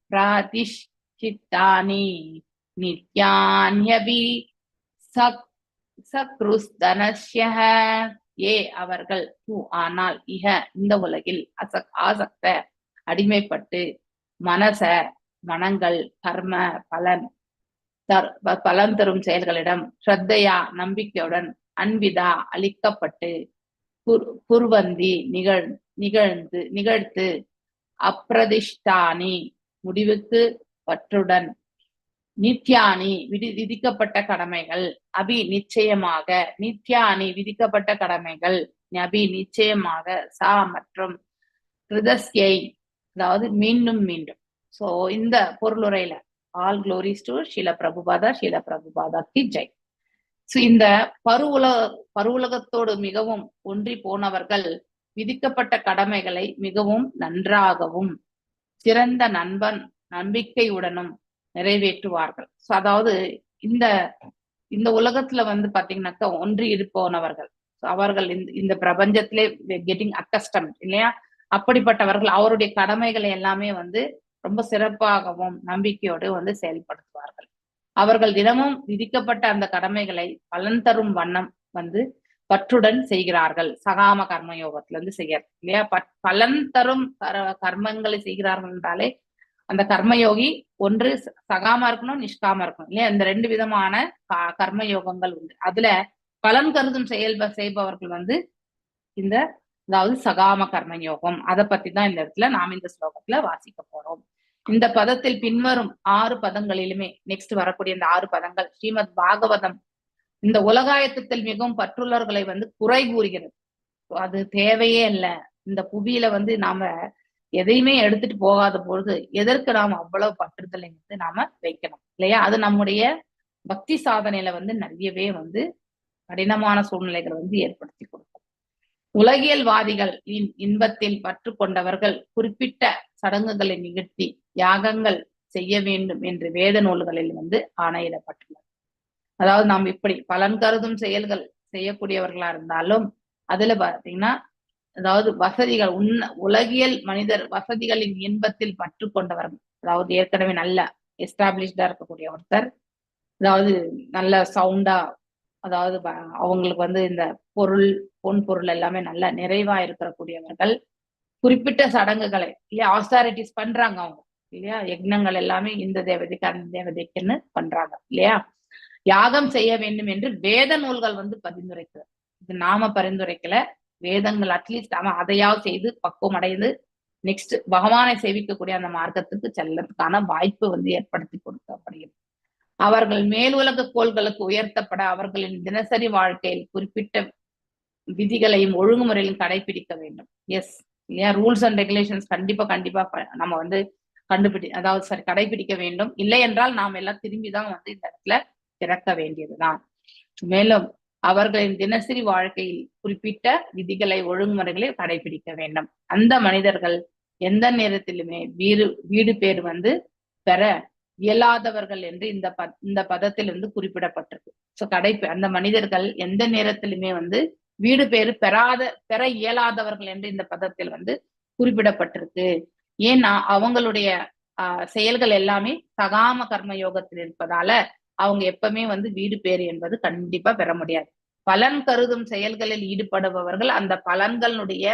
பிரதிஷ்டித்தானி நித்யான்யபி சக்ருஸ்தனஸ்யஹ. அவர்கள் ஆனால் இக இந்த உலகில் ஆசக்த அடிமைப்பட்டு மனச மனங்கள் கர்ம பலன் தரும் செயல்களிடம் ஸ்ரத்தையா நம்பிக்கையுடன் அன்பிதா அளிக்கப்பட்டு குர்வந்தி நிகழ்த்து அப்பிரதிஷ்டானி முடிவுக்கு பற்றுடன் நித்யானி விதிக்கப்பட்ட கடமைகள், அபி நிச்சயமாக, நித்யானி விதிக்கப்பட்ட கடமைகள், அபி நிச்சயமாக, சா மற்றும் கிருதஸ்யை அதாவது மீண்டும் மீண்டும். சோ இந்த பொருளுரையில all glories to ஷீல Prabhupada Ki Jai. So இந்த பருவுலகத்தோடு மிகவும் ஒன்றி போனவர்கள் விதிக்கப்பட்ட கடமைகளை மிகவும் நன்றாகவும் சிறந்த நம்பிக்கையுடனும் நிறைவேற்றுவார்கள். சோ அதாவது இந்த இந்த உலகத்துல வந்து பாத்தீங்கன்னாக்கா ஒன்றி இருப்போனவர்கள், அவர்கள் இந்த பிரபஞ்சத்திலே கெட்டிங் அக்கஸ்டம் இல்லையா, அப்படிப்பட்டவர்கள் அவருடைய கடமைகளை எல்லாமே வந்து ரொம்ப சிறப்பாகவும் நம்பிக்கையோடு வந்து செயல்படுத்துவார்கள். அவர்கள் தினமும் விதிக்கப்பட்ட அந்த கடமைகளை பலன் தரும் வண்ணம் வந்து பற்றுடன் செய்கிறார்கள். சகாம கர்ம யோகத்துல இருந்து செய்யறது இல்லையா, பலன் தரும் கர்மங்களை செய்கிறார்கள் என்றாலே அந்த கர்மயோகி ஒன்று சகாம இருக்கணும், நிஷ்காம இருக்கணும் இல்லையா. இந்த 2 விதமான கர்ம யோகங்கள் உண்டு. அதுல பலன் கருதும் செய்பவர்கள் வந்து இந்த அதாவது சகாம கர்ம யோகம். அதை பத்தி தான் இந்த இடத்துல நாம் இந்த ஸ்லோகத்துல வாசிக்க போறோம். இந்த பதத்தில் பின்வரும் 6 பதங்களிலுமே நெக்ஸ்ட் வரக்கூடிய இந்த 6 பதங்கள் ஸ்ரீமத் பாகவதம் இந்த உலகாயத்தத்தில் மிகவும் பற்றுள்ளவர்களை வந்து குறை கூறுகிறது. அது தேவையே இல்லை. இந்த புவியில வந்து நாம எதையுமே எடுத்துட்டு போகாத பொழுது எதற்கு நாம அவ்வளவு பற்றுதலை வந்து நாம வைக்கணும் இல்லையா. அது நம்முடைய பக்தி சாதனையில வந்து நிறையவே வந்து கடினமான சூழ்நிலைகளை வந்து ஏற்படுத்தி கொடுக்கும். உலகியல்வாதிகள் இன்பத்தில் பற்று கொண்டவர்கள் குறிப்பிட்ட சடங்குகளை நிகழ்த்தி யாகங்கள் செய்ய வேண்டும் என்று வேத நூல்களில் வந்து ஆணையிடப்பட்டுள்ளது. அதாவது நாம் இப்படி பலன் கருதும் செயல்கள் செய்யக்கூடியவர்களா இருந்தாலும் அதுல பாத்தீங்கன்னா அதாவது வசதிகள் உலகியல் மனிதர் வசதிகளின் இன்பத்தில் பற்று கொண்டவர்கள், அதாவது ஏற்கனவே நல்ல எஸ்டாப்ளிஷ்டா இருக்கக்கூடிய ஒருத்தர், அதாவது நல்ல சவுண்டா, அதாவது அவங்களுக்கு வந்து இந்த பொன் பொருள் எல்லாமே நல்ல நிறைவா இருக்கக்கூடியவர்கள் குறிப்பிட்ட சடங்குகளை இல்லையா ஆஸ்டாரிட்டிஸ் பண்றாங்க அவங்க இல்லையா. யக்னங்கள் எல்லாமே இந்த தேவதைக்கு அந்த தேவதைக்குன்னு பண்றாங்க இல்லையா. யாகம் செய்ய வேண்டும் என்று வேத நூல்கள் வந்து பரிந்துரைக்கிறது. இது நாம பரிந்துரைக்கல, வேதங்கள் அட்லீஸ்ட் அவன் அதையாவது செய்து பக்குவம் அடைந்து நெக்ஸ்ட் பகவானை சேவிக்கக்கூடிய அந்த மார்க்கத்துக்கு செல்லறதுக்கான வாய்ப்பு வந்து ஏற்படுத்தி கொடுக்கப்படுகிறது. அவர்கள் மேலுலக கோள்களுக்கு உயர்த்தப்பட அவர்களின் தினசரி வாழ்க்கையில் குறிப்பிட்ட விதிகளையும் ஒழுங்குமுறையிலும் கடைபிடிக்க வேண்டும். எஸ் இல்லையா, ரூல்ஸ் அண்ட் ரெகுலேஷன்ஸ் கண்டிப்பா நம்ம வந்து கடைபிடிக்க வேண்டும். இல்லை என்றால் நாம் எல்லாம் திரும்பிதான் வந்து இந்த இடத்துல திறக்க வேண்டியதுதான். மேலும் அவர்களின் தினசரி வாழ்க்கையில் குறிப்பிட்ட விதிகளை ஒழுங்குமுறைகளை கடைபிடிக்க வேண்டும். அந்த மனிதர்கள் எந்த நேரத்திலுமே வீடு பேர் வந்து பெற இயலாதவர்கள் என்று இந்த பதத்திலிருந்து குறிப்பிடப்பட்டிருக்கு. சோ அந்த மனிதர்கள் எந்த நேரத்திலுமே வந்து வீடு பேரு பெற இயலாதவர்கள் என்று இந்த பதத்தில் வந்து குறிப்பிடப்பட்டிருக்கு. ஏன்னா அவங்களுடைய செயல்கள் எல்லாமே சகாம கர்ம யோகத்தில் இருப்பதால அவங்க எப்பவுமே வந்து வீடு பேரு என்பது கண்டிப்பா பெற முடியாது. பலன் கருதும் செயல்களில் ஈடுபடுபவர்கள் அந்த பலன்களுடைய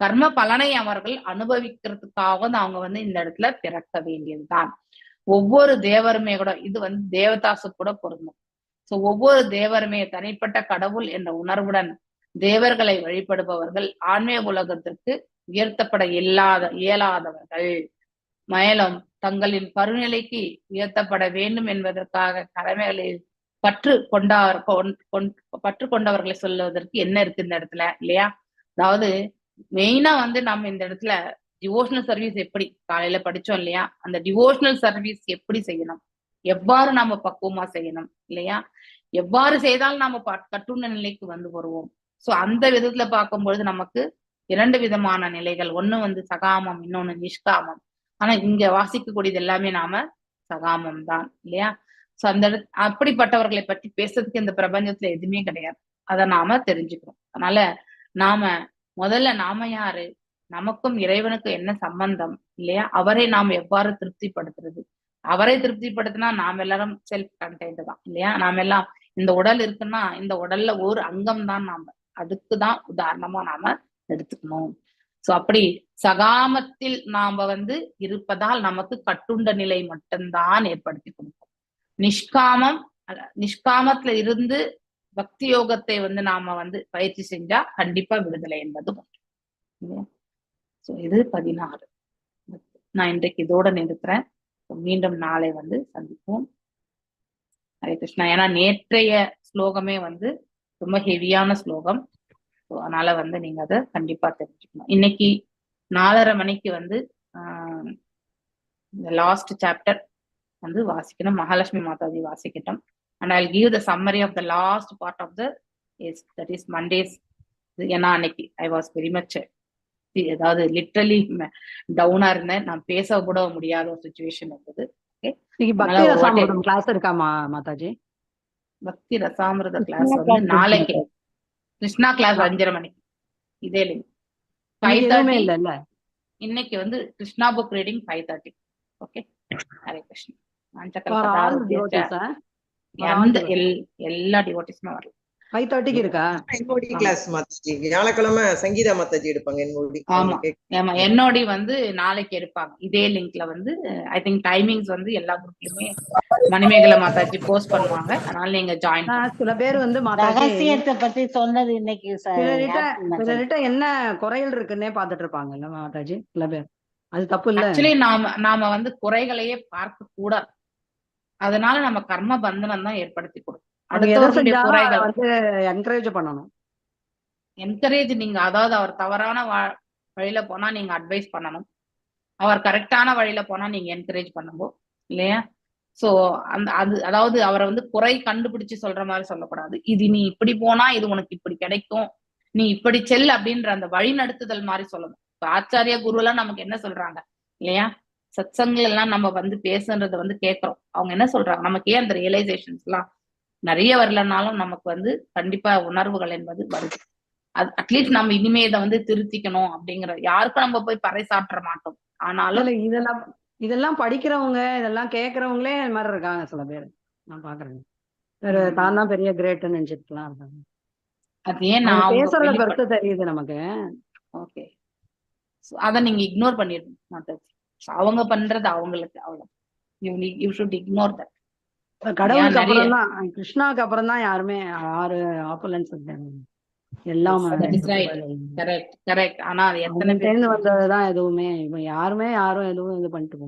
கர்ம பலனை அவர்கள் அனுபவிக்கிறதுக்காக அவங்க வந்து இந்த இடத்துல பிறக்க வேண்டியதுதான். ஒவ்வொரு தேவருமே கூட இது வந்து தேவதாசு கூட பொருந்தும். சோ ஒவ்வொரு தேவருமே தனிப்பட்ட கடவுள் என்ற உணர்வுடன் தேவர்களை வழிபடுபவர்கள் ஆன்மீக உலகத்திற்கு உயர்த்தப்பட இயலாதவர்கள். மேலும் தங்களின் பருநிலைக்கு உயர்த்தப்பட வேண்டும் என்பதற்காக கடமைகளில் பற்று கொண்டவர்களை சொல்லுவதற்கு என்ன இருக்கு இந்த இடத்துல இல்லையா. அதாவது மெயினா வந்து நம்ம இந்த இடத்துல டிவோஷனல் சர்வீஸ் எப்படி காலையில படிச்சோம் இல்லையா, அந்த டிவோஷனல் சர்வீஸ் எப்படி செய்யணும், எவ்வாறு நாம பக்குவமா செய்யணும் இல்லையா, எவ்வாறு செய்தால் நாம கட்டுண்ட நிலைக்கு வந்து வருவோம். சோ அந்த விதத்துல பார்க்கும்பொழுது நமக்கு 2 விதமான நிலைகள், ஒண்ணு வந்து சகாமம், இன்னொன்னு நிஷ்காமம். ஆனா இங்க வாசிக்கக்கூடியது எல்லாமே நாம சகாமம் தான் இல்லையா. சோ அந்த அப்படிப்பட்டவர்களை பற்றி பேசுறதுக்கு இந்த பிரபஞ்சத்துல எதுவுமே கிடையாது. அதை நாம தெரிஞ்சுக்கிறோம். அதனால முதல்ல நாம யாரு, நமக்கும் இறைவனுக்கும் என்ன சம்பந்தம் இல்லையா, அவரை நாம் எவ்வாறு திருப்திப்படுத்துறது, அவரை திருப்திப்படுத்தினா நாம் எல்லாரும் செல்ஃப் கண்டெய்ன்ட் தான் இல்லையா. நாம எல்லாம் இந்த உடல் இருக்குன்னா இந்த உடல்ல ஒரு அங்கம் தான் நாம, அதுக்குதான் உதாரணமா நாம எடுத்துக்கணும். சோ அப்படி சகாமத்தில் நாம வந்து இருப்பதால் நமக்கு கட்டுண்ட நிலை மட்டும்தான் ஏற்படுத்தி கொடுக்கும். நிஷ்காமத்துல இருந்து பக்தி யோகத்தை வந்து நாம வந்து பயிற்சி செஞ்சா கண்டிப்பா விடுதலை என்பது ஒன்று. சோ இது 16. நான் இன்றைக்கு இதோட நிறுத்துறேன். மீண்டும் நாளை வந்து சந்திப்போம். ஹரே கிருஷ்ணா. ஏன்னா நேற்றைய ஸ்லோகமே வந்து ரொம்ப ஹெவியான ஸ்லோகம். ஸோ அதனால வந்து நீங்க அதை கண்டிப்பா தெரிஞ்சுக்கணும். இன்னைக்கு 4:30 மணிக்கு வந்து இந்த லாஸ்ட் சாப்டர் வந்து வாசிக்கணும். மகாலட்சுமி மாதாஜி வாசிக்கட்டும். And I give the summary of the last part of the that is Mondays. ஏன்னா அன்னைக்கு ஐ வாஸ் வெரி மச் அதாவது லிட்ரலி டவுனா இருந்தேன். நான் பேச கூட முடியாத ஒரு சுச்சுவேஷன் இருந்தது. பக்தி ரசாமிரதம் கிளாஸ் இருக்காமா மாதாஜி? பக்தி ரசாமிரத கிளாஸ் வந்து நாளைக்கு கிருஷ்ணா கிளாஸ் 5:30 மணிக்கு இதே லிங்க் 5:30 இல்ல. இன்னைக்கு வந்து Krishna book reading 5:30. Okay. Hare Krishna. எல்லா டிவோட்டிஸுமே வரலாம். 5:30 இருக்கா? என்ஓடி கிளாஸ் மாதாஜி வியாழக்கிழமை சங்கீதா மாதாஜி எடுப்பாங்க. ஆமா என்னோடி வந்து நாளைக்கு எடுப்பாங்க. இதே லிங்க்ல வந்து ஐ திங்க் டைமிங்ஸ் வந்து எல்லா குரூப்லயுமே மணிமேகலை மாதாஜி போஸ்ட் பண்ணுவாங்க. அதனால நீங்க ஜாயின். சில பேர் வந்து ரகசியத்தை பத்தி சொன்னது இன்னைக்கு சிலர்கிட்ட என்ன குறைகள் இருக்குன்னே பாத்துட்டு இருப்பாங்கல்ல மாதாஜி சில பேர். அது தப்பு இல்ல. ஆக்சுவலி நாம வந்து குறைகளையே பார்க்க கூடாது. அதனால நம்ம கர்ம பந்தனம் தான் ஏற்படுத்தி கொடுக்கும். அடுத்தவர்களுடைய குறைகள் வந்து என்கரேஜ் பண்ணணும். என்கரேஜ் நீங்க அதாவது அவர் தவறான வழியில போனா நீங்க அட்வைஸ் பண்ணணும். அவர் கரெக்டான வழியில போனா நீங்க என்கரேஜ் பண்ணும்போது இல்லையா? சோ அதாவது அவரை வந்து குறை கண்டுபிடிச்சு சொல்ற மாதிரி சொல்லக்கூடாது. இது நீ இப்படி போனா இது உனக்கு இப்படி கிடைக்கும், நீ இப்படி செல் அப்படின்ற அந்த வழி நடத்துதல் மாதிரி சொல்லணும். இப்ப ஆச்சாரிய குரு எல்லாம் நமக்கு என்ன சொல்றாங்க இல்லையா? சத்சங்கங்கள் எல்லாம் நம்ம வந்து பேசுன்றத வந்து கேட்கிறோம். அவங்க என்ன சொல்றாங்க, நமக்கு ஏன் அந்த ரியலைசேஷன்ஸ் எல்லாம் நிறைய வரலனாலும் நமக்கு வந்து கண்டிப்பா உணர்வுகள் என்பது வருது. அது அட்லீஸ்ட் நம்ம இனிமே இதை வந்து திருத்திக்கணும் அப்படிங்கிற யாருக்கும் நம்ம போய் பறைசாற்ற மாட்டோம். ஆனாலும் இதெல்லாம் படிக்கிறவங்க இதெல்லாம் கேட்கறவங்களே இது மாதிரி இருக்காங்க சில பேர். நான் பாக்குறேன். தான் தான் பெரிய கிரேட்னு நினைச்சிட்டுலாம் இருக்காங்க. அது ஏன் நான் பேசுறத கருத்து தெரியுது நமக்கு. ஓகே. அதை நீங்க இக்னோர் பண்ணிடணும் மாதாஜி. அவங்க பண்றது அவங்களுக்கு அவ்வளவு. You should ignore that. கடவுளுக்கு அப்புறம் தான், கிருஷ்ணாவுக்கு அப்புறம் தான் யாருமே யாரு ஆப்புலன்ஸ் எல்லாம் கரெக்ட். ஆனா அது எத்தனை பேர் வந்ததுதான் எதுவுமே யாரும் எதுவும் இது பண்ணிட்டு போக